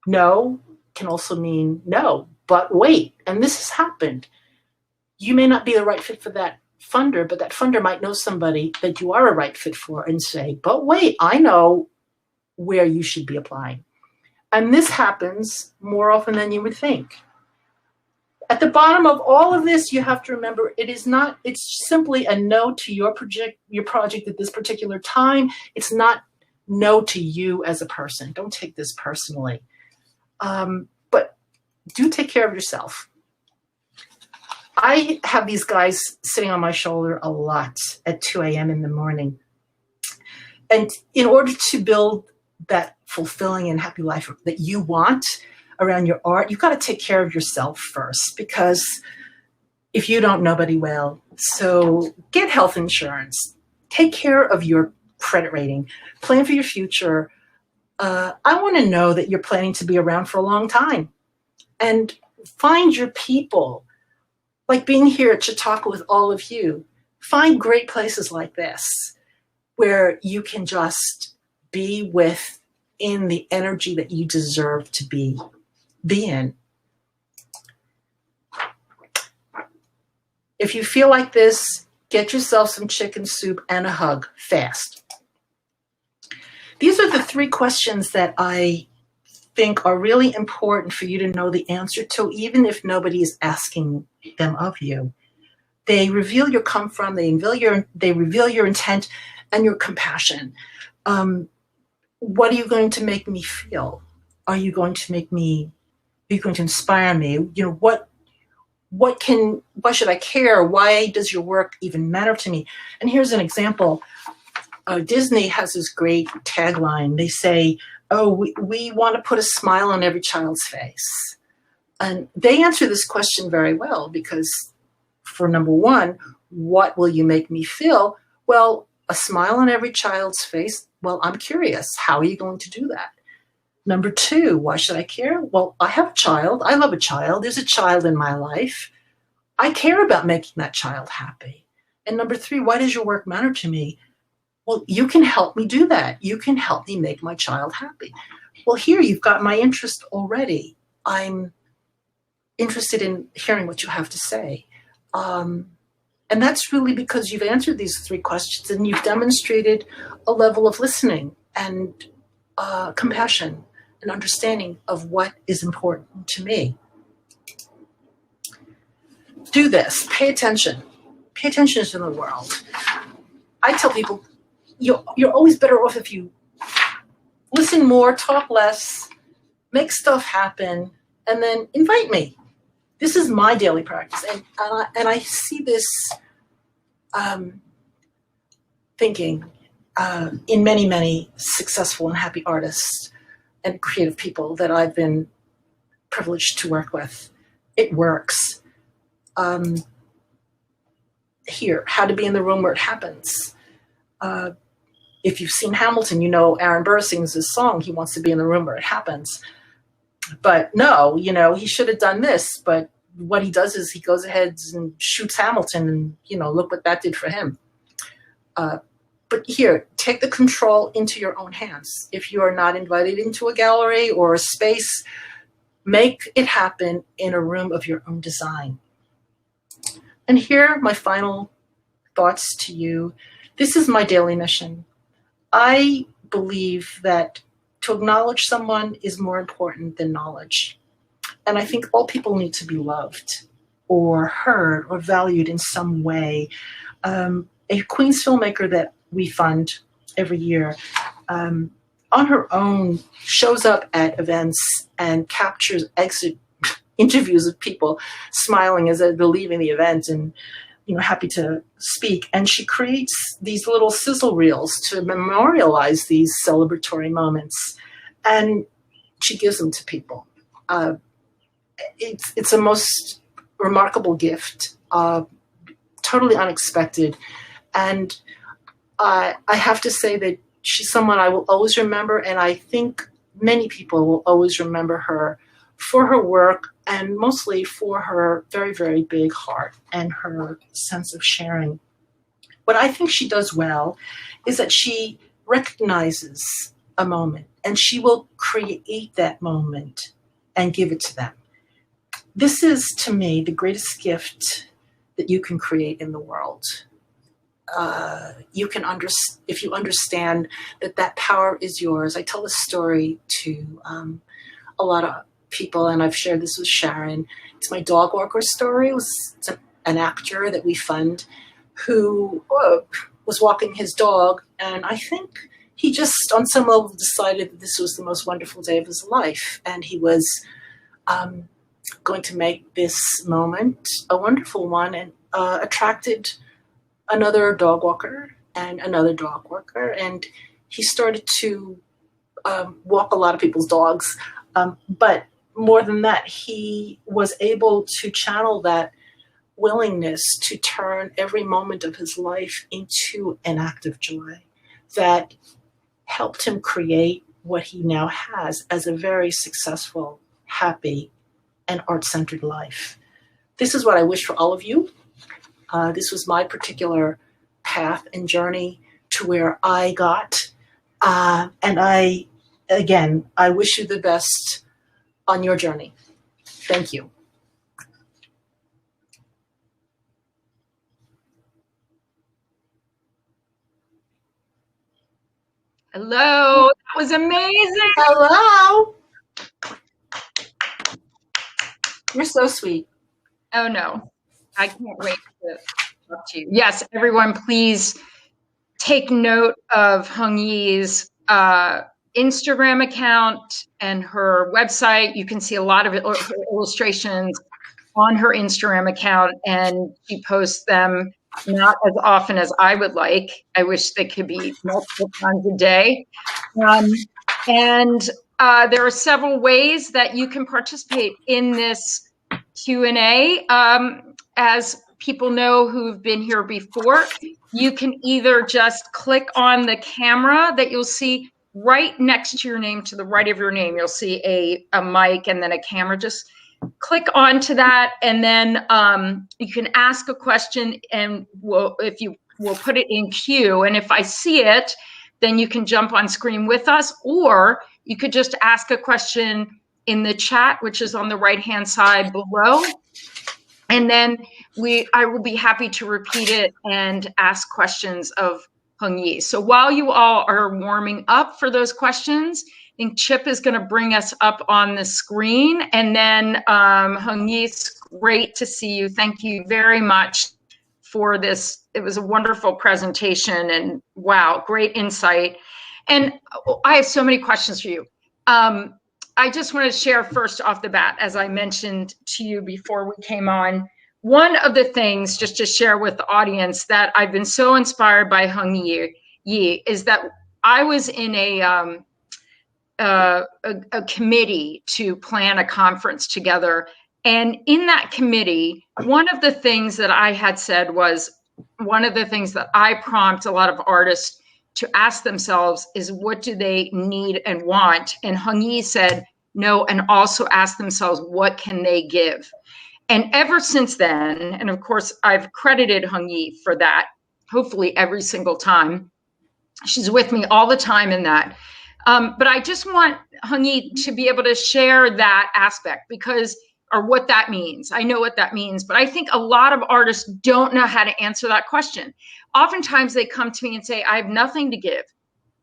No can also mean no, but wait, and this has happened. You may not be the right fit for that funder, but that funder might know somebody that you are a right fit for and say, but wait, I know where you should be applying. And this happens more often than you would think. At the bottom of all of this, you have to remember it's simply a no to your project at this particular time. It's not no to you as a person. Don't take this personally. But do take care of yourself. I have these guys sitting on my shoulder a lot at 2 a.m. in the morning. And in order to build that fulfilling and happy life that you want around your art, you've got to take care of yourself first, because if you don't, nobody will. So get health insurance, take care of your credit rating, plan for your future. I want to know that you're planning to be around for a long time, and find your people. Like being here at Chautauqua with all of you, find great places like this where you can just be in the energy that you deserve to be in. If you feel like this, get yourself some chicken soup and a hug fast. These are the 3 questions that I think are really important for you to know the answer to, even if nobody is asking them of you. They reveal your come from, they reveal your intent and your compassion. what are you going to make me feel? Are you going to inspire me? Why should I care? Why does your work even matter to me? And here's an example. Disney has this great tagline. They say, oh, we want to put a smile on every child's face. And they answer this question very well, because for number one, what will you make me feel? Well, a smile on every child's face. Well, I'm curious. How are you going to do that? Number two, why should I care? Well, I have a child. I love a child. There's a child in my life. I care about making that child happy. And number three, why does your work matter to me? Well, you can help me do that. You can help me make my child happy. Well, here you've got my interest already. I'm interested in hearing what you have to say. And that's really because you've answered these three questions and you've demonstrated a level of listening and compassion and understanding of what is important to me. Do this. Pay attention. Pay attention to the world. I tell people, you're always better off if you listen more, talk less, make stuff happen, and then invite me. This is my daily practice. And I see this thinking in many, many successful and happy artists and creative people that I've been privileged to work with. It works. Here, how to be in the room where it happens. If you've seen Hamilton, you know Aaron Burr sings this song, he wants to be in the room where it happens. But no, he should have done this. But what he does is he goes ahead and shoots Hamilton, and, look what that did for him. But here, take the control into your own hands. If you are not invited into a gallery or a space, make it happen in a room of your own design. And here, my final thoughts to you. This is my daily mission. I believe that to acknowledge someone is more important than knowledge. And I think all people need to be loved or heard or valued in some way. A Queens filmmaker that we fund every year, on her own, shows up at events and captures exit interviews of people smiling as they're leaving the event and happy to speak. And she creates these little sizzle reels to memorialize these celebratory moments. And she gives them to people. It's a most remarkable gift, totally unexpected. And I have to say that she's someone I will always remember. And I think many people will always remember her for her work, and mostly for her very, very big heart and her sense of sharing. What I think she does well is that she recognizes a moment and she will create that moment and give it to them. This is, to me, the greatest gift that you can create in the world. If you understand that power is yours. I tell this story to a lot of people, and I've shared this with Sharon. It's my dog walker story. It's an actor that we fund who was walking his dog, and I think he just on some level decided that this was the most wonderful day of his life, and he was going to make this moment a wonderful one, and attracted another dog walker and another dog walker, and he started to walk a lot of people's dogs, but more than that, he was able to channel that willingness to turn every moment of his life into an act of joy that helped him create what he now has as a very successful, happy, and art-centered life. This is what I wish for all of you. This was my particular path and journey to where I got. And I wish you the best on your journey. Thank you. Hello, that was amazing. Hello. You're so sweet. Oh no, I can't wait to talk to you. Yes, everyone, please take note of Hoong Yee's Instagram account and her website. You can see a lot of her illustrations on her Instagram account, and she posts them not as often as I would like. I wish they could be multiple times a day. And there are several ways that you can participate in this Q&A. As people know who've been here before, you can either just click on the camera that you'll see right next to your name, to the right of your name. You'll see a mic and then a camera. Just click onto that, and then you can ask a question, and we'll put it in queue. And if I see it, then you can jump on screen with us, or you could just ask a question in the chat, which is on the right-hand side below. And then I will be happy to repeat it and ask questions of Hoong Yee. So while you all are warming up for those questions, I think Chip is going to bring us up on the screen. And then Hoong Yee, it's great to see you. Thank you very much for this. It was a wonderful presentation, and wow, great insight. And I have so many questions for you. I just want to share first off the bat, as I mentioned to you before we came on, one of the things just to share with the audience that I've been so inspired by Hoong Yee is that I was in a committee to plan a conference together. And in that committee, one of the things that I had said was, one of the things that I prompt a lot of artists to ask themselves is, what do they need and want? And Hoong Yee said, no, and also ask themselves, what can they give? And ever since then, and of course, I've credited Hoong Yee for that, hopefully every single time. She's with me all the time in that. But I just want Hoong Yee to be able to share that aspect, because, or what that means. I know what that means, but I think a lot of artists don't know how to answer that question. Oftentimes they come to me and say, I have nothing to give.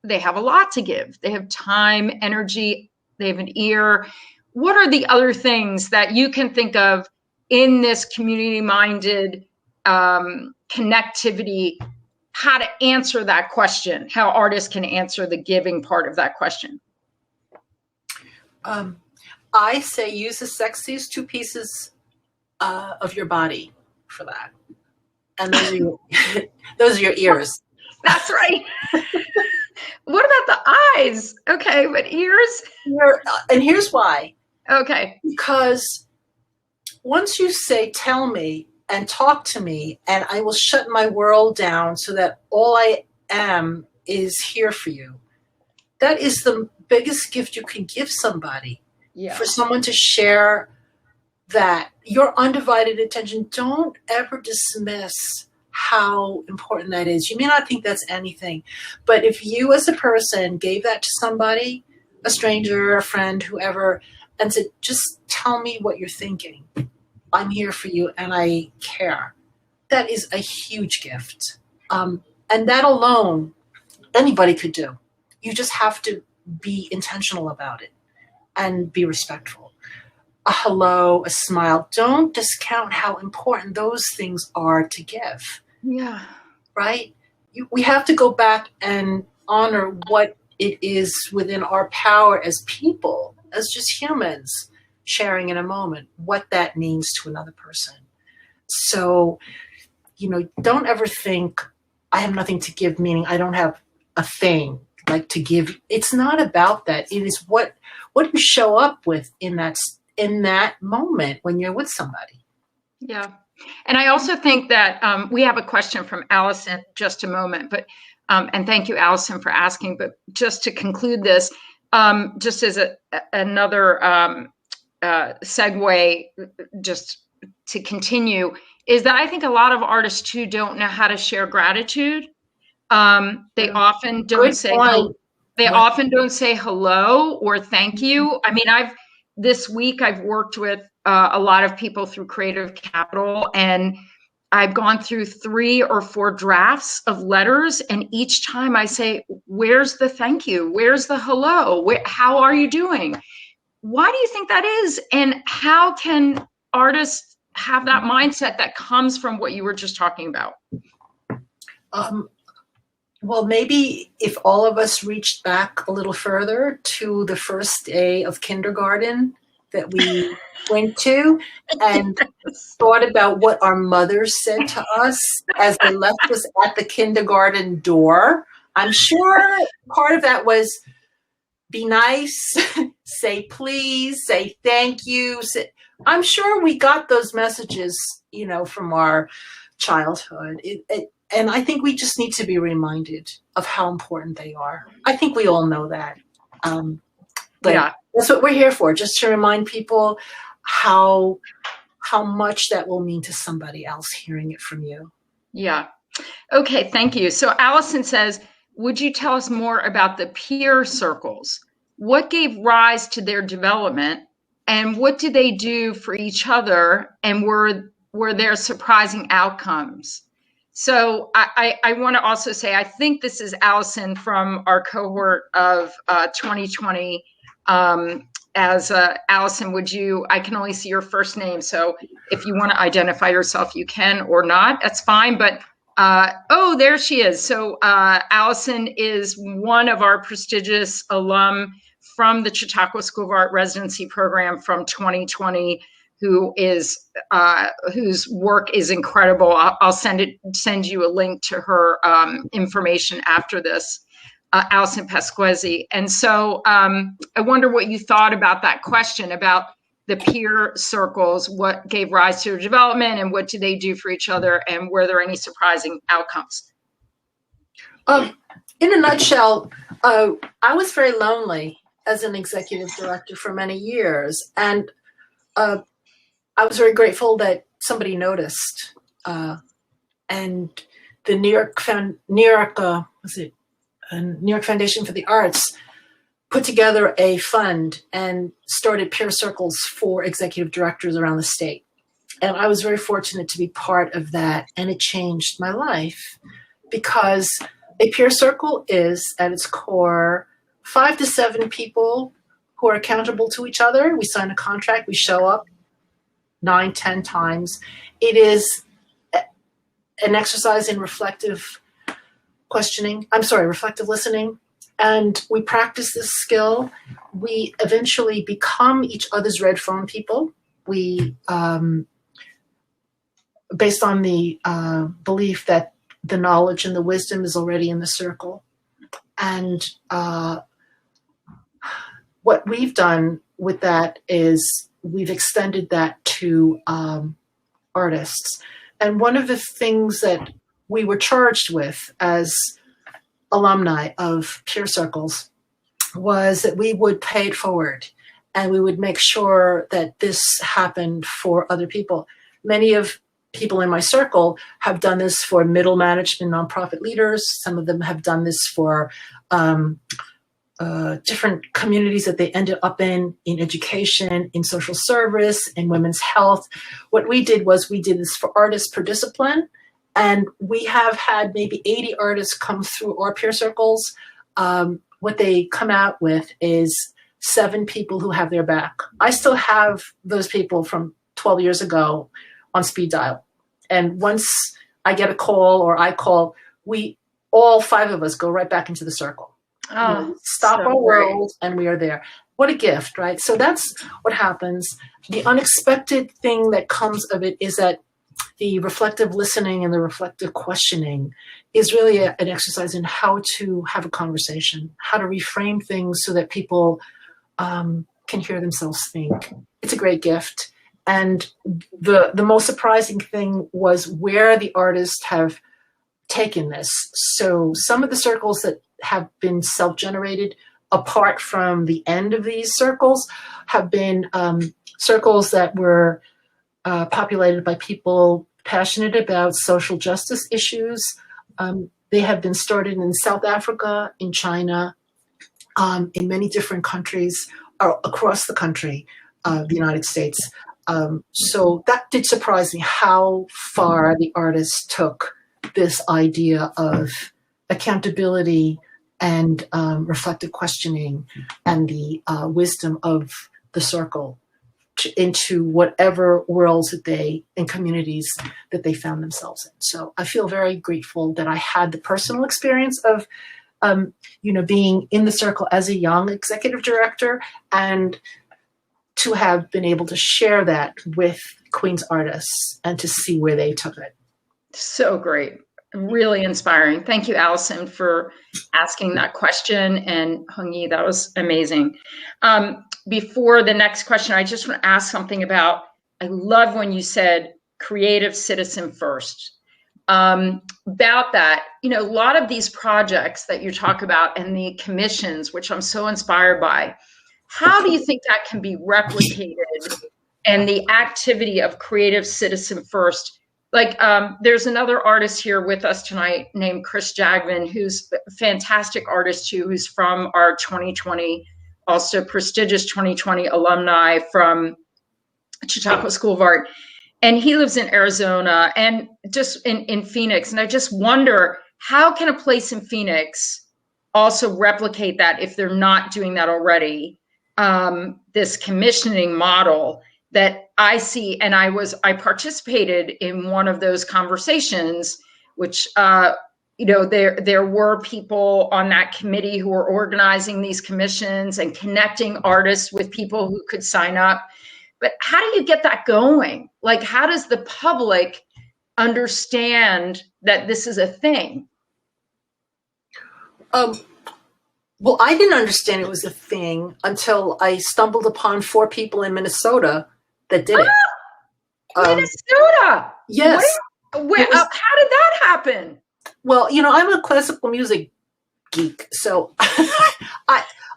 They have a lot to give. They have time, energy, they have an ear. What are the other things that you can think of in this community-minded connectivity, how to answer that question, how artists can answer the giving part of that question? I say use the sexiest two pieces of your body for that. And those are your ears. That's right. What about the eyes? Okay, but ears? And here's why. Okay. Because once you say, tell me and talk to me, and I will shut my world down so that all I am is here for you. That is the biggest gift you can give somebody. Yeah. For someone to share that, your undivided attention. Don't ever dismiss how important that is. You may not think that's anything, but if you as a person gave that to somebody, a stranger, a friend, whoever, and said, just tell me what you're thinking. I'm here for you and I care. That is a huge gift. And that alone, anybody could do. You just have to be intentional about it and be respectful. A hello, a smile. Don't discount how important those things are to give. Yeah. Right? We have to go back and honor what it is within our power as people, as just humans, sharing in a moment, what that means to another person. So, don't ever think I have nothing to give, meaning I don't have a thing like to give. It's not about that. It is what you show up with in that moment when you're with somebody. Yeah. And I also think that we have a question from Allison in just a moment, but and thank you, Allison, for asking. But just to conclude this, just as another segue, just to continue, is that I think a lot of artists too don't know how to share gratitude. They often don't say often don't say hello or thank you. I mean, this week I've worked with a lot of people through Creative Capital, and I've gone through 3 or 4 drafts of letters, and each time I say, where's the thank you? Where's the hello? How are you doing? Why do you think that is? And how can artists have that mindset that comes from what you were just talking about? Well, maybe if all of us reached back a little further to the first day of kindergarten that we went to and thought about what our mothers said to us as they left us at the kindergarten door. I'm sure part of that was be nice, say please, say thank you. I'm sure we got those messages, from our childhood. And I think we just need to be reminded of how important they are. I think we all know that. But that's what we're here for, just to remind people how much that will mean to somebody else hearing it from you. Yeah. Okay, thank you. So Allison says, would you tell us more about the peer circles? What gave rise to their development, and what do they do for each other, and were there surprising outcomes? So I want to also say, I think this is Allison from our cohort of 2020. Allison, I can only see your first name, so if you want to identify yourself, you can, or not, that's fine. But there she is. So Allison is one of our prestigious alum from the Chautauqua School of Art residency program from 2020, whose work is incredible. I'll send you a link to her information after this, Allison Pasquesi. And so I wonder what you thought about that question about the peer circles, what gave rise to their development, and what do they do for each other, and were there any surprising outcomes? In a nutshell, I was very lonely as an executive director for many years, and I was very grateful that somebody noticed. And the New York Foundation for the Arts put together a fund and started peer circles for executive directors around the state. And I was very fortunate to be part of that, and it changed my life, because a peer circle is, at its core, 5 to 7 people who are accountable to each other. We sign a contract, we show up 9, 10 times. It is an exercise in reflective listening. And we practice this skill. We eventually become each other's red phone people. We, based on the belief that the knowledge and the wisdom is already in the circle. And what we've done with that is we've extended that to artists. And one of the things that we were charged with as alumni of peer circles was that we would pay it forward, and we would make sure that this happened for other people. Many of people in my circle have done this for middle management nonprofit leaders. Some of them have done this for different communities that they ended up in education, in social service, in women's health. What we did was we did this for artists per discipline. And we have had maybe 80 artists come through our peer circles. What they come out with is 7 people who have their back. I still have those people from 12 years ago on speed dial. And once I get a call or I call, all 5 of us go right back into the circle. Stop our world, and we are there. What a gift, right? So that's what happens. The unexpected thing that comes of it is that the reflective listening and the reflective questioning is really an exercise in how to have a conversation, how to reframe things so that people can hear themselves think. It's a great gift. And the most surprising thing was where the artists have taken this. So some of the circles that have been self-generated, apart from the end of these circles, have been circles that were populated by people passionate about social justice issues. They have been started in South Africa, in China, in many different countries across the country, the United States. So that did surprise me, how far the artists took this idea of accountability and reflective questioning and the wisdom of the circle. into whatever worlds that they and communities that they found themselves in. So I feel very grateful that I had the personal experience of, being in the circle as a young executive director, and to have been able to share that with Queens artists and to see where they took it. So great. Really inspiring. Thank you, Allison, for asking that question. And Hoong Yee, that was amazing. Before the next question, I just want to ask something about, I love when you said creative citizen first. About that, a lot of these projects that you talk about and the commissions, which I'm so inspired by, how do you think that can be replicated, and the activity of creative citizen first? Like, there's another artist here with us tonight named Chris Jackman, who's a fantastic artist too, who's from our 2020, also prestigious 2020 alumni from Chautauqua School of Art. And he lives in Arizona and just in Phoenix. And I just wonder, how can a place in Phoenix also replicate that if they're not doing that already? This commissioning model that I see, and I participated in one of those conversations, which, there were people on that committee who were organizing these commissions and connecting artists with people who could sign up. But how do you get that going? Like, how does the public understand that this is a thing? Well, I didn't understand it was a thing until I stumbled upon 4 people in Minnesota that did it. Minnesota? Yes. How did that happen? Well, I'm a classical music geek, so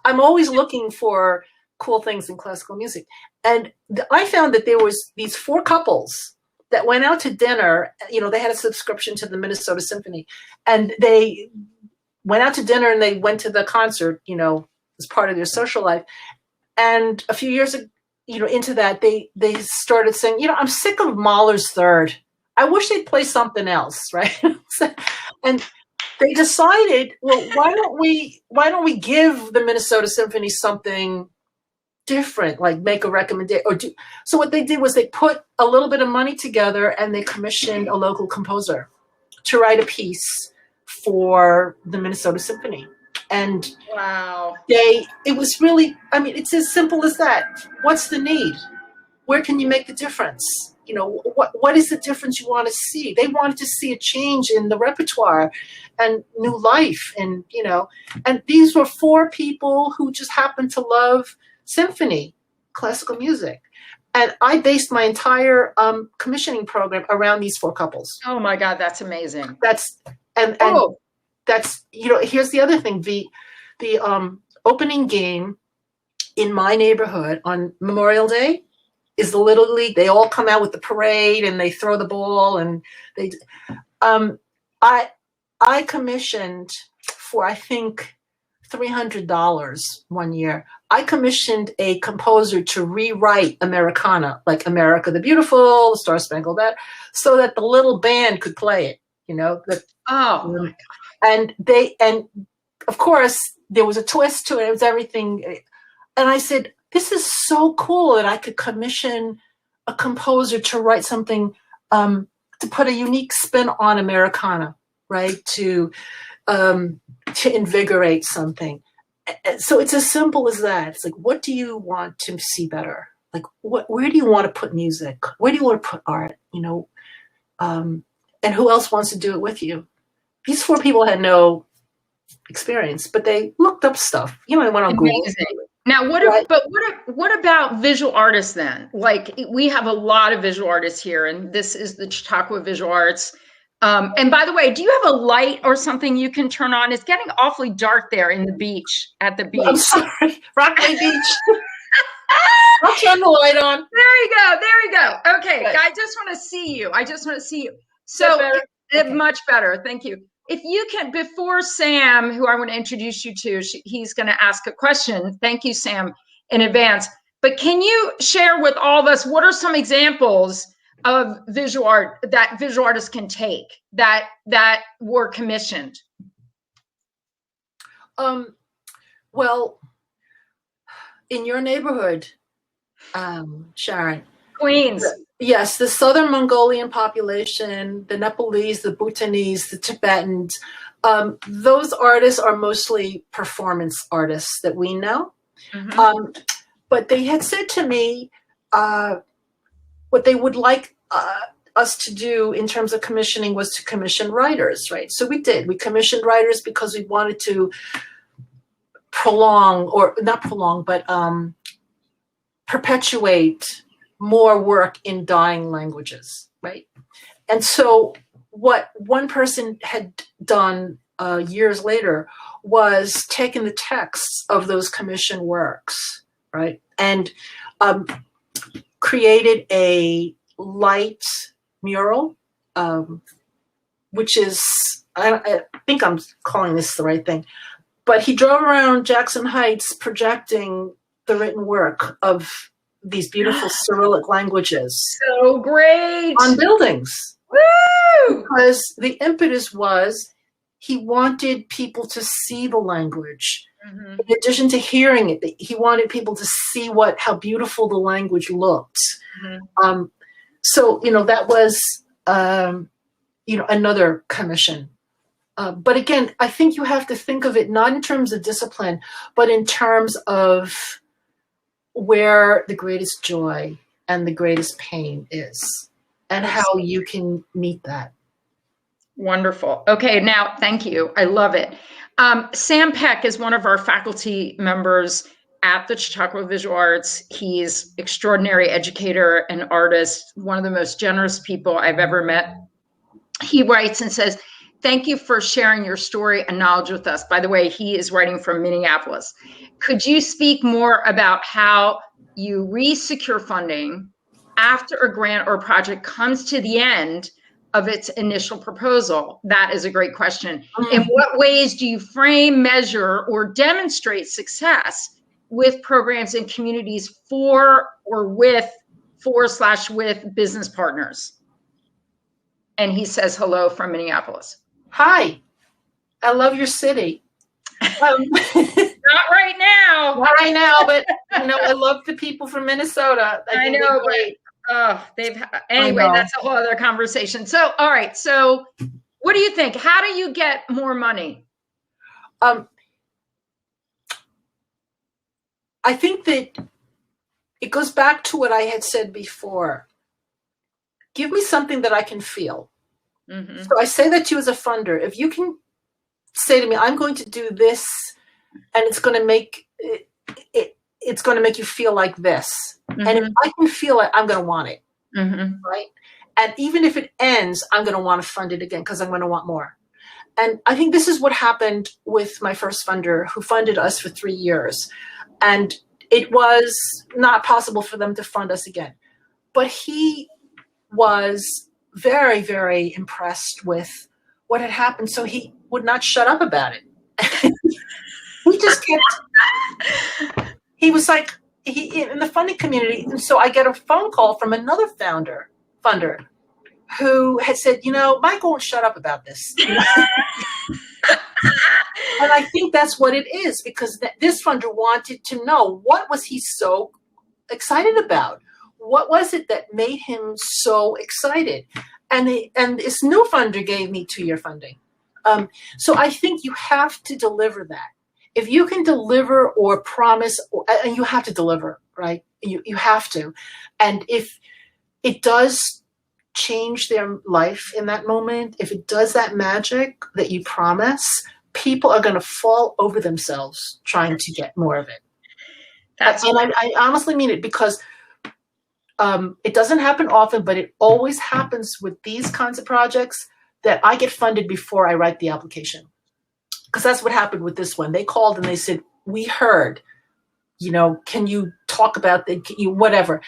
I'm always looking for cool things in classical music. And I found that there was these 4 couples that went out to dinner. They had a subscription to the Minnesota Symphony, and they went out to dinner and they went to the concert, as part of their social life. And a few years into that, they started saying, I'm sick of Mahler's Third. I wish they'd play something else, right? And they decided, well, why don't we give the Minnesota Symphony something different, like make a recommendation so what they did was they put a little bit of money together and they commissioned a local composer to write a piece for the Minnesota Symphony. And wow, it was really, it's as simple as that. What's the need? Where can you make the difference? What is the difference you want to see? They wanted to see a change in the repertoire and new life. And, and these were 4 people who just happened to love symphony, classical music. And I based my entire commissioning program around these 4 couples. Oh my God, that's amazing. That's here's the other thing. The opening game in my neighborhood on Memorial Day is the Little League. They all come out with the parade and they throw the ball, and I commissioned for, I think, $300 one year. I commissioned a composer to rewrite Americana, like America the Beautiful, the Star Spangled Banner, so that the little band could play it. Oh my God. And of course there was a twist to it. It was everything. And I said, this is so cool that I could commission a composer to write something, to put a unique spin on Americana, right? To invigorate something. So it's as simple as that. It's like, what do you want to see better? Like, where do you want to put music? Where do you want to put art? And who else wants to do it with you? These 4 people had no experience, but they looked up stuff. They went on Google. Now, what about visual artists then? Like, we have a lot of visual artists here, and this is the Chautauqua Visual Arts. And by the way, do you have a light or something you can turn on? It's getting awfully dark there at the beach. I'm sorry, Rockaway Beach. I'll turn the light on. There you go. Okay, good. I just want to see you. So okay. Much better. Thank you. If you can, before Sam, who I want to introduce you to, he's going to ask a question. Thank you, Sam, in advance. But can you share with all of us, what are some examples of visual art that visual artists can take that were commissioned? Well, in your neighborhood, Sharon. Queens. Yes, the Southern Mongolian population, the Nepalese, the Bhutanese, the Tibetans, those artists are mostly performance artists that we know. Mm-hmm. But they had said to me what they would like us to do in terms of commissioning was to commission writers, right? So we did. We commissioned writers because we wanted to prolong, or not prolong, but perpetuate more work in dying languages, right? And so what one person had done years later was taken the texts of those commissioned works, right, and created a light mural, which is, I think I'm calling this the right thing, but he drove around Jackson Heights projecting the written work of these beautiful Cyrillic languages. So great. On buildings. Woo! Because the impetus was he wanted people to see the language. Mm-hmm. In addition to hearing it, he wanted people to see how beautiful the language looked. Mm-hmm. So, that was, another commission. But again, I think you have to think of it not in terms of discipline, but in terms of where the greatest joy and the greatest pain is, and how you can meet that. Wonderful. Okay, now, thank you. I love it. Sam Peck is one of our faculty members at the Chautauqua Visual Arts. He's extraordinary educator and artist, one of the most generous people I've ever met. He writes and says, "Thank you for sharing your story and knowledge with us." By the way, he is writing from Minneapolis. Could you speak more about how you re-secure funding after a grant or project comes to the end of its initial proposal? That is a great question. In what ways do you frame, measure, or demonstrate success with programs and communities for with business partners? And he says hello from Minneapolis. Hi, I love your city. Not right now. Not right now, but I love the people from Minnesota. I know, but anyway, that's a whole other conversation. So, all right. So, what do you think? How do you get more money? I think that it goes back to what I had said before. Give me something that I can feel. Mm-hmm. So I say that to you as a funder. If you can say to me, I'm going to do this, and it's going to make it's going to make you feel like this. Mm-hmm. And if I can feel it, I'm going to want it. Mm-hmm. Right. And even if it ends, I'm going to want to fund it again because I'm going to want more. And I think this is what happened with my first funder, who funded us for 3 years. And it was not possible for them to fund us again. But he was very, very impressed with what had happened. So he would not shut up about it. He just kept, he was like, in the funding community. And so I get a phone call from another funder who had said, Michael won't shut up about this. And I think that's what it is, because this funder wanted to know, what was he so excited about? What was it that made him so excited? And this new funder gave me 2-year funding. So I think you have to deliver that. If you can deliver or promise, and you have to deliver, right? You have to. And if it does change their life in that moment, if it does that magic that you promise, people are going to fall over themselves trying to get more of it. And I honestly mean it, because it doesn't happen often, but it always happens with these kinds of projects that I get funded before I write the application. Because that's what happened with this one. They called and they said, we heard, can you talk about whatever.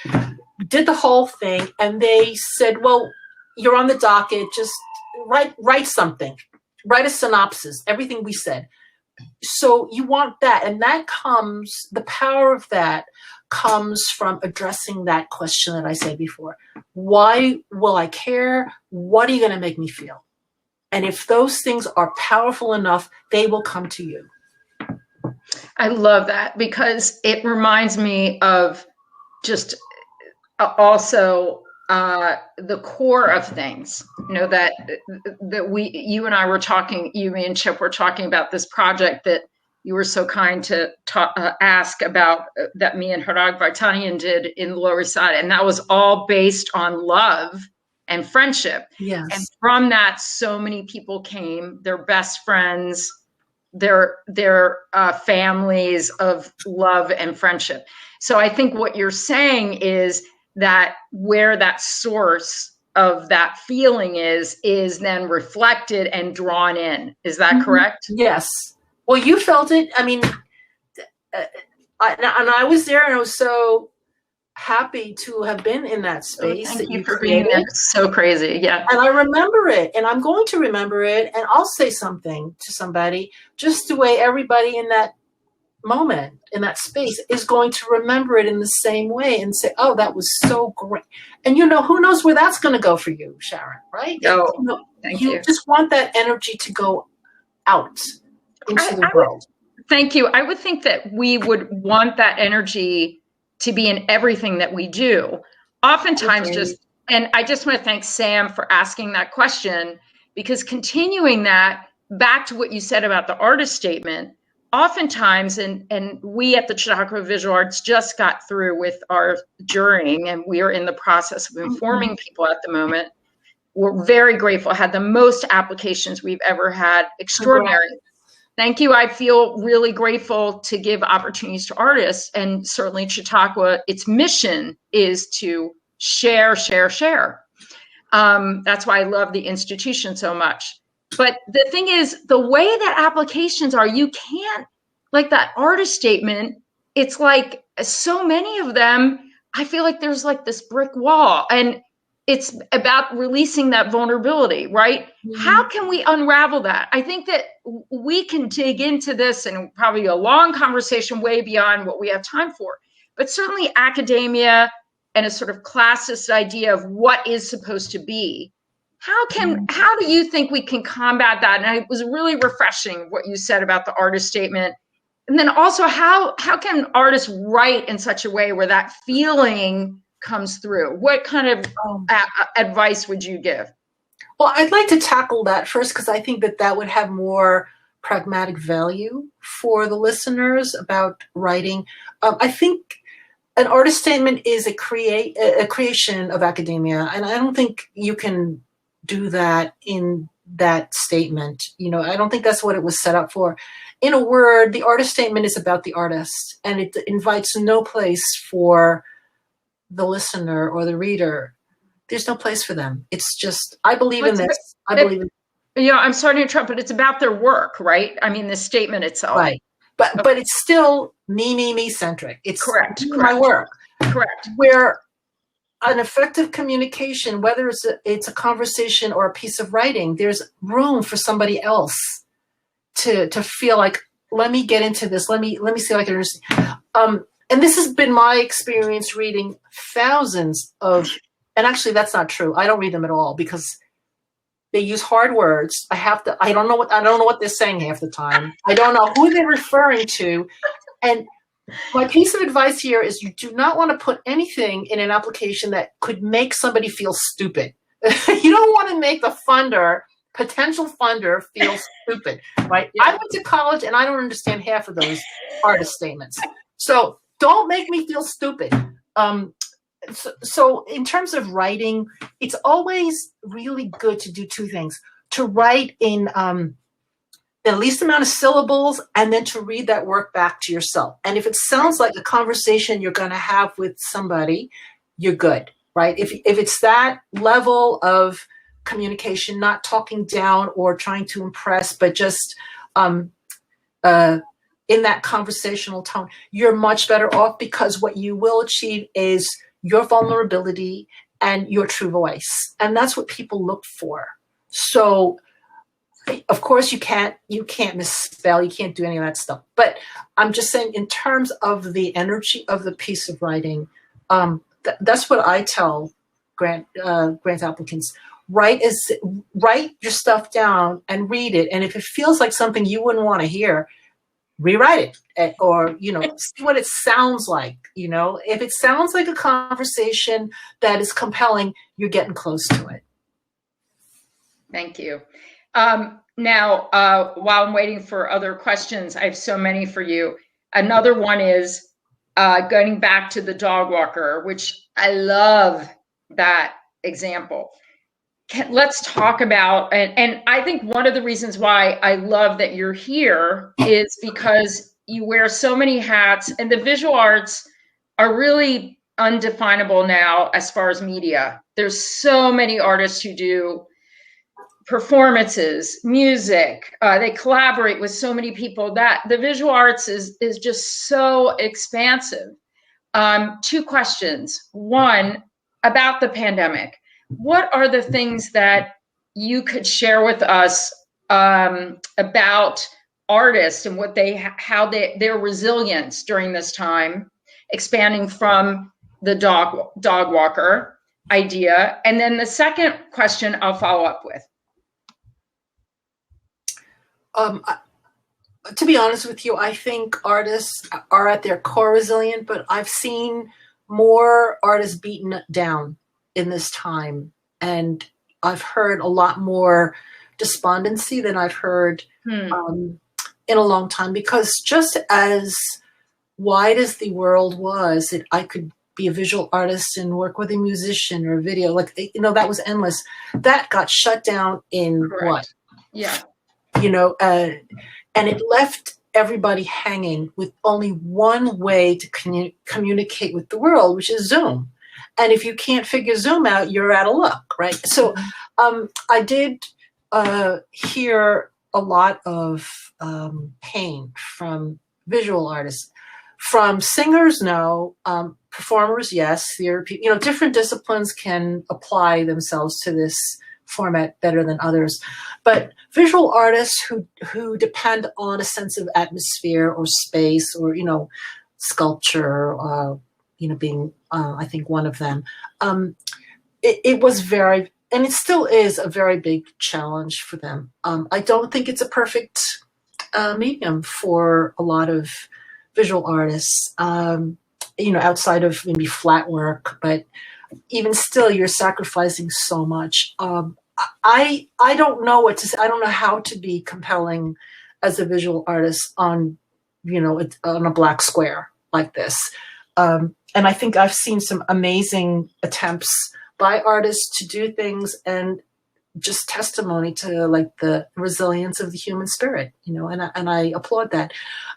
Did the whole thing. And they said, well, you're on the docket. Just write something. Write a synopsis, everything we said. So you want that. And the power of that comes from addressing that question that I said before. Why will I care? What are you going to make me feel? And if those things are powerful enough, they will come to you. I love that, because it reminds me of just also the core of things, that you and I were talking, you and Chip were talking about this project that you were so kind to ask about, that me and Harag Vartanian did in the Lower East Side. And that was all based on love and friendship. Yes. And from that, so many people came, their best friends, their families of love and friendship. So I think what you're saying is that where that source of that feeling is then reflected and drawn in. Is that correct? Yes. Well, you felt it. I mean, I was there, and I was so happy to have been in that space. Thank you for being there. It's so crazy. Yeah. And I remember it, and I'm going to remember it, and I'll say something to somebody just the way everybody in that moment, in that space, is going to remember it in the same way and say, oh, that was so great. And who knows where that's going to go for you, Sharon, right? Oh, thank you. You just want that energy to go out into the world. Thank you. I would think that we would want that energy to be in everything that we do. Oftentimes and I just want to thank Sam for asking that question, because continuing that back to what you said about the artist statement, oftentimes, and we at the Chautauqua Visual Arts just got through with our jurying, and we are in the process of informing people at the moment. We're very grateful, had the most applications we've ever had, extraordinary. Thank you. I feel really grateful to give opportunities to artists, and certainly Chautauqua, its mission is to share. That's why I love the institution so much. But the thing is, the way that applications are, you can't, like that artist statement, it's like so many of them, I feel like there's like this brick wall, and it's about releasing that vulnerability, right? Mm-hmm. How can we unravel that? I think that we can dig into this, and probably a long conversation way beyond what we have time for, but certainly academia and a sort of classist idea of what is supposed to be. How do you think we can combat that? And it was really refreshing what you said about the artist statement. And then also, how can artists write in such a way where that feeling comes through? What kind of advice would you give? Well, I'd like to tackle that first, because I think that would have more pragmatic value for the listeners about writing. I think an artist statement is a creation of academia, and I don't think you can do that in that statement. I don't think that's what it was set up for. In a word, the artist statement is about the artist, and it invites no place for the listener or the reader. There's no place for them. It's just, I believe in this. I believe in. I'm sorry to interrupt, but it's about their work, right? I mean, the statement itself. Right. But it's still me centric. It's correct. My work. Correct. Where an effective communication, whether it's a conversation or a piece of writing, there's room for somebody else to feel like, let me get into this. Let me see if I can understand. And this has been my experience reading thousands of, and actually that's not true. I don't read them at all, because they use hard words. I don't know what they're saying half the time. I don't know who they're referring to. And my piece of advice here is, you do not want to put anything in an application that could make somebody feel stupid. You don't want to make the potential funder feel stupid, right? Yeah. I went to college, and I don't understand half of those artist statements. So don't make me feel stupid. So in terms of writing, it's always really good to do two things: to write in the least amount of syllables, and then to read that work back to yourself. And if it sounds like a conversation you're going to have with somebody, you're good, right? If it's that level of communication, not talking down or trying to impress, but just in that conversational tone, you're much better off, because what you will achieve is your vulnerability and your true voice. And that's what people look for. So of course you can't misspell, you can't do any of that stuff. But I'm just saying, in terms of the energy of the piece of writing, that's what I tell grant applicants. Write your stuff down and read it. And if it feels like something you wouldn't want to hear, rewrite it, or, see what it sounds like. If it sounds like a conversation that is compelling, you're getting close to it. Thank you. Now, while I'm waiting for other questions, I have so many for you. Another one is going back to the dog walker, which I love that example. Let's talk about, and I think one of the reasons why I love that you're here is because you wear so many hats, and the visual arts are really undefinable now as far as media. There's so many artists who do performances, music, they collaborate with so many people that the visual arts is just so expansive. Two questions. One, about the pandemic. What are the things that you could share with us about artists and what how their resilience during this time, expanding from the dog walker idea? And then the second question I'll follow up with. To be honest with you, I think artists are at their core resilient, but I've seen more artists beaten down in this time. And I've heard a lot more despondency than I've heard in a long time, because just as wide as the world was, I could be a visual artist and work with a musician or a video, that was endless. That got shut down in Correct. What? Yeah. And it left everybody hanging with only one way to communicate with the world, which is Zoom. And if you can't figure Zoom out, you're out of luck, right? So I did hear a lot of pain from visual artists. From singers, no. Performers, yes. Different disciplines can apply themselves to this format better than others. But visual artists who depend on a sense of atmosphere or space or, sculpture, being, I think, one of them. It was very, and it still is a very big challenge for them. I don't think it's a perfect medium for a lot of visual artists, outside of maybe flat work, but even still, you're sacrificing so much. I don't know what to say. I don't know how to be compelling as a visual artist on a black square like this. And I think I've seen some amazing attempts by artists to do things, and just testimony to the resilience of the human spirit, and I applaud that.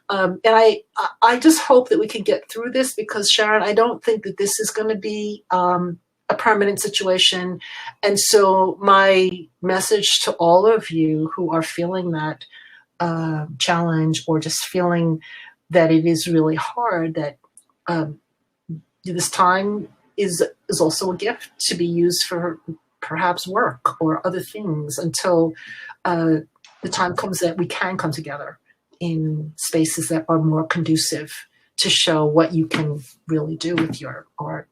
And I just hope that we can get through this, because Sharon, I don't think that this is going to be a permanent situation. And so my message to all of you who are feeling that challenge, or just feeling that it is really hard, that this time is also a gift to be used for perhaps work or other things, until the time comes that we can come together in spaces that are more conducive to show what you can really do with your art.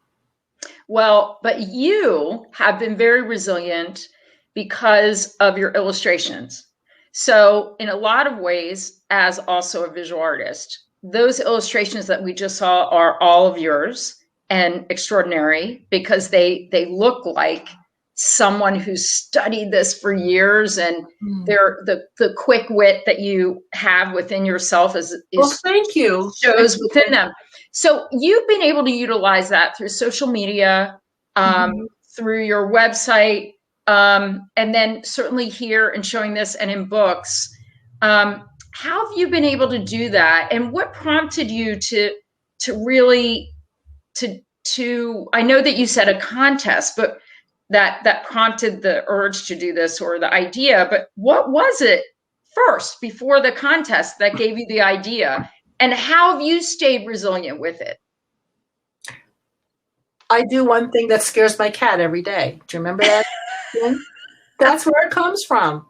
Well, but you have been very resilient because of your illustrations. So in a lot of ways, as also a visual artist, those illustrations that we just saw are all of yours, and extraordinary, because they look like someone who's studied this for years, and they're the quick wit that you have within yourself is well, thank you. Shows within them. So you've been able to utilize that through social media, through your website, and then certainly here and showing this and in books. How have you been able to do that? And what prompted you to really, I know that you said a contest, but that prompted the urge to do this, or the idea, but what was it first before the contest that gave you the idea? And how have you stayed resilient with it? I do one thing that scares my cat every day. Do you remember that? That's where it comes from.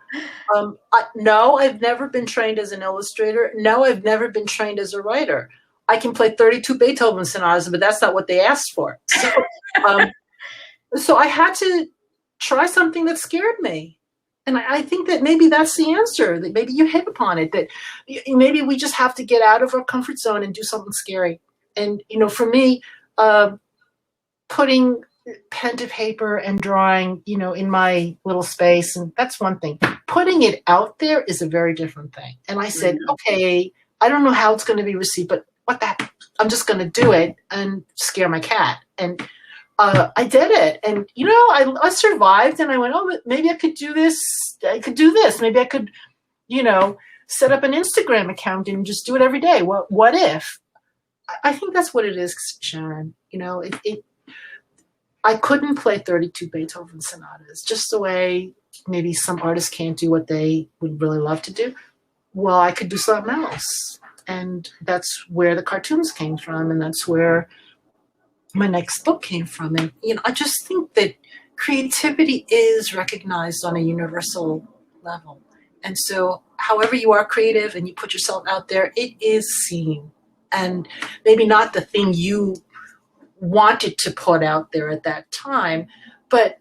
No, I've never been trained as an illustrator. No, I've never been trained as a writer. I can play 32 Beethoven sonatas, but that's not what they asked for. So, so I had to try something that scared me. And I think that maybe that's the answer, that maybe you hit upon it, that maybe we just have to get out of our comfort zone and do something scary. And, for me, putting pen to paper and drawing, in my little space, and that's one thing. Putting it out there is a very different thing. And I said, okay, I don't know how it's going to be received, but what the heck? I'm just going to do it and scare my cat. And I did it. And, I survived, and I went, oh, maybe I could do this. I could do this. Maybe I could, set up an Instagram account and just do it every day. Well, what if? I think that's what it is, Sharon. I couldn't play 32 Beethoven sonatas, just the way maybe some artists can't do what they would really love to do. Well, I could do something else. And that's where the cartoons came from, and that's where my next book came from. And, I just think that creativity is recognized on a universal level. And so however you are creative and you put yourself out there, it is seen. And maybe not the thing you wanted to put out there at that time, but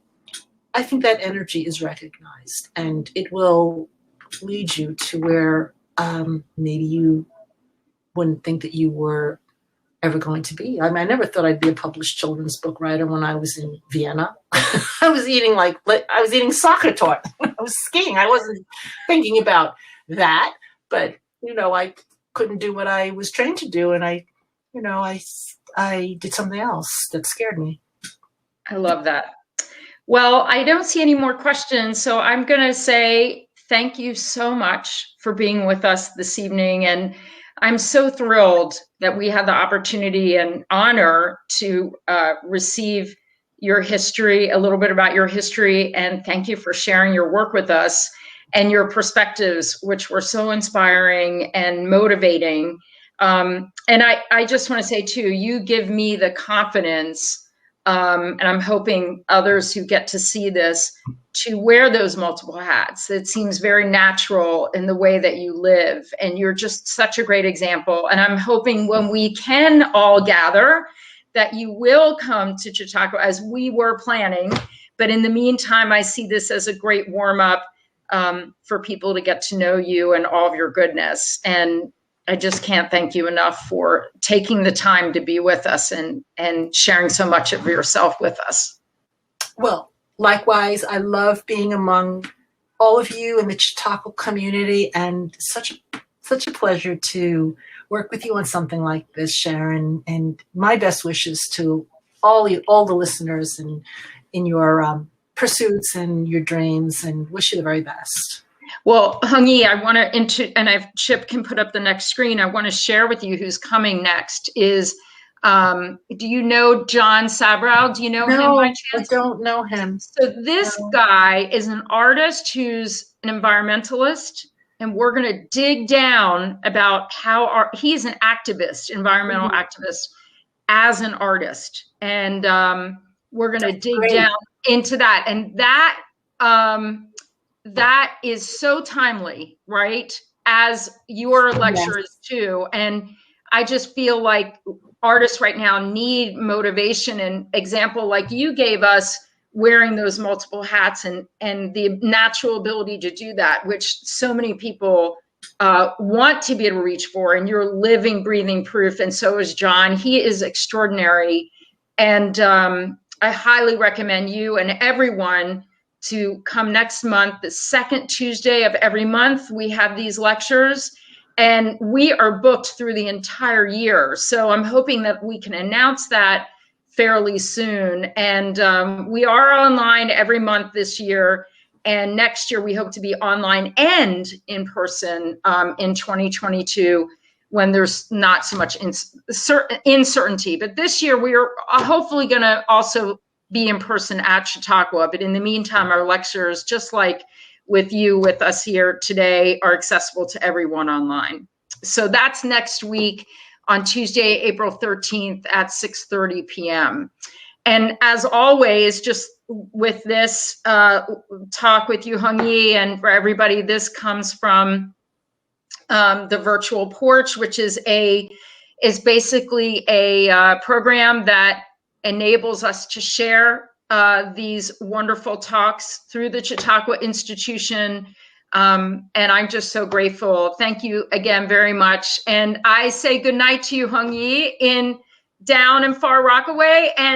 I think that energy is recognized, and it will lead you to where maybe you wouldn't think that you were ever going to be. I mean, I never thought I'd be a published children's book writer when I was in Vienna. I was eating soccer tart. I was skiing. I wasn't thinking about that, but I couldn't do what I was trained to do, and I did something else that scared me. I love that. Well, I don't see any more questions, so I'm going to say thank you so much for being with us this evening. And I'm so thrilled that we had the opportunity and honor to receive your history, a little bit about your history, and thank you for sharing your work with us and your perspectives, which were so inspiring and motivating. And I just want to say too, you give me the confidence, and I'm hoping others who get to see this, to wear those multiple hats. It seems very natural in the way that you live, and you're just such a great example. And I'm hoping when we can all gather, that you will come to Chautauqua as we were planning. But in the meantime, I see this as a great warm up for people to get to know you and all of your goodness. And I just can't thank you enough for taking the time to be with us and sharing so much of yourself with us. Well, likewise, I love being among all of you in the Chautauqua community, and such a pleasure to work with you on something like this, Sharon. And my best wishes to all the listeners and in your pursuits and your dreams, and wish you the very best. Well, Hoong Yee, I want to, and if Chip can put up the next screen, I want to share with you who's coming next is, do you know John Sabrow? Do you know him by chance? I don't know him. So this guy is an artist who's an environmentalist, and we're going to dig down about how he's an activist, environmental activist, as an artist. And we're going to dig down into that. And that is so timely, right? As your lectures too. And I just feel like artists right now need motivation and example like you gave us, wearing those multiple hats and the natural ability to do that, which so many people want to be able to reach for. And you're living, breathing proof. And so is John. He is extraordinary. And I highly recommend you and everyone to come next month, the second Tuesday of every month. We have these lectures, and we are booked through the entire year. So I'm hoping that we can announce that fairly soon. And we are online every month this year. And next year, we hope to be online and in person in 2022, when there's not so much uncertainty. But this year, we are hopefully going to also be in person at Chautauqua. But in the meantime, our lectures, just like with us here today, are accessible to everyone online. So that's next week on Tuesday, April 13th at 6:30 p.m. And as always, just with this talk with you, Hoong Yee, and for everybody, this comes from the Virtual Porch, which is basically a program that enables us to share these wonderful talks through the Chautauqua Institution. And I'm just so grateful. Thank you again very much. And I say goodnight to you, Hoong Yee, in down in Far Rockaway. And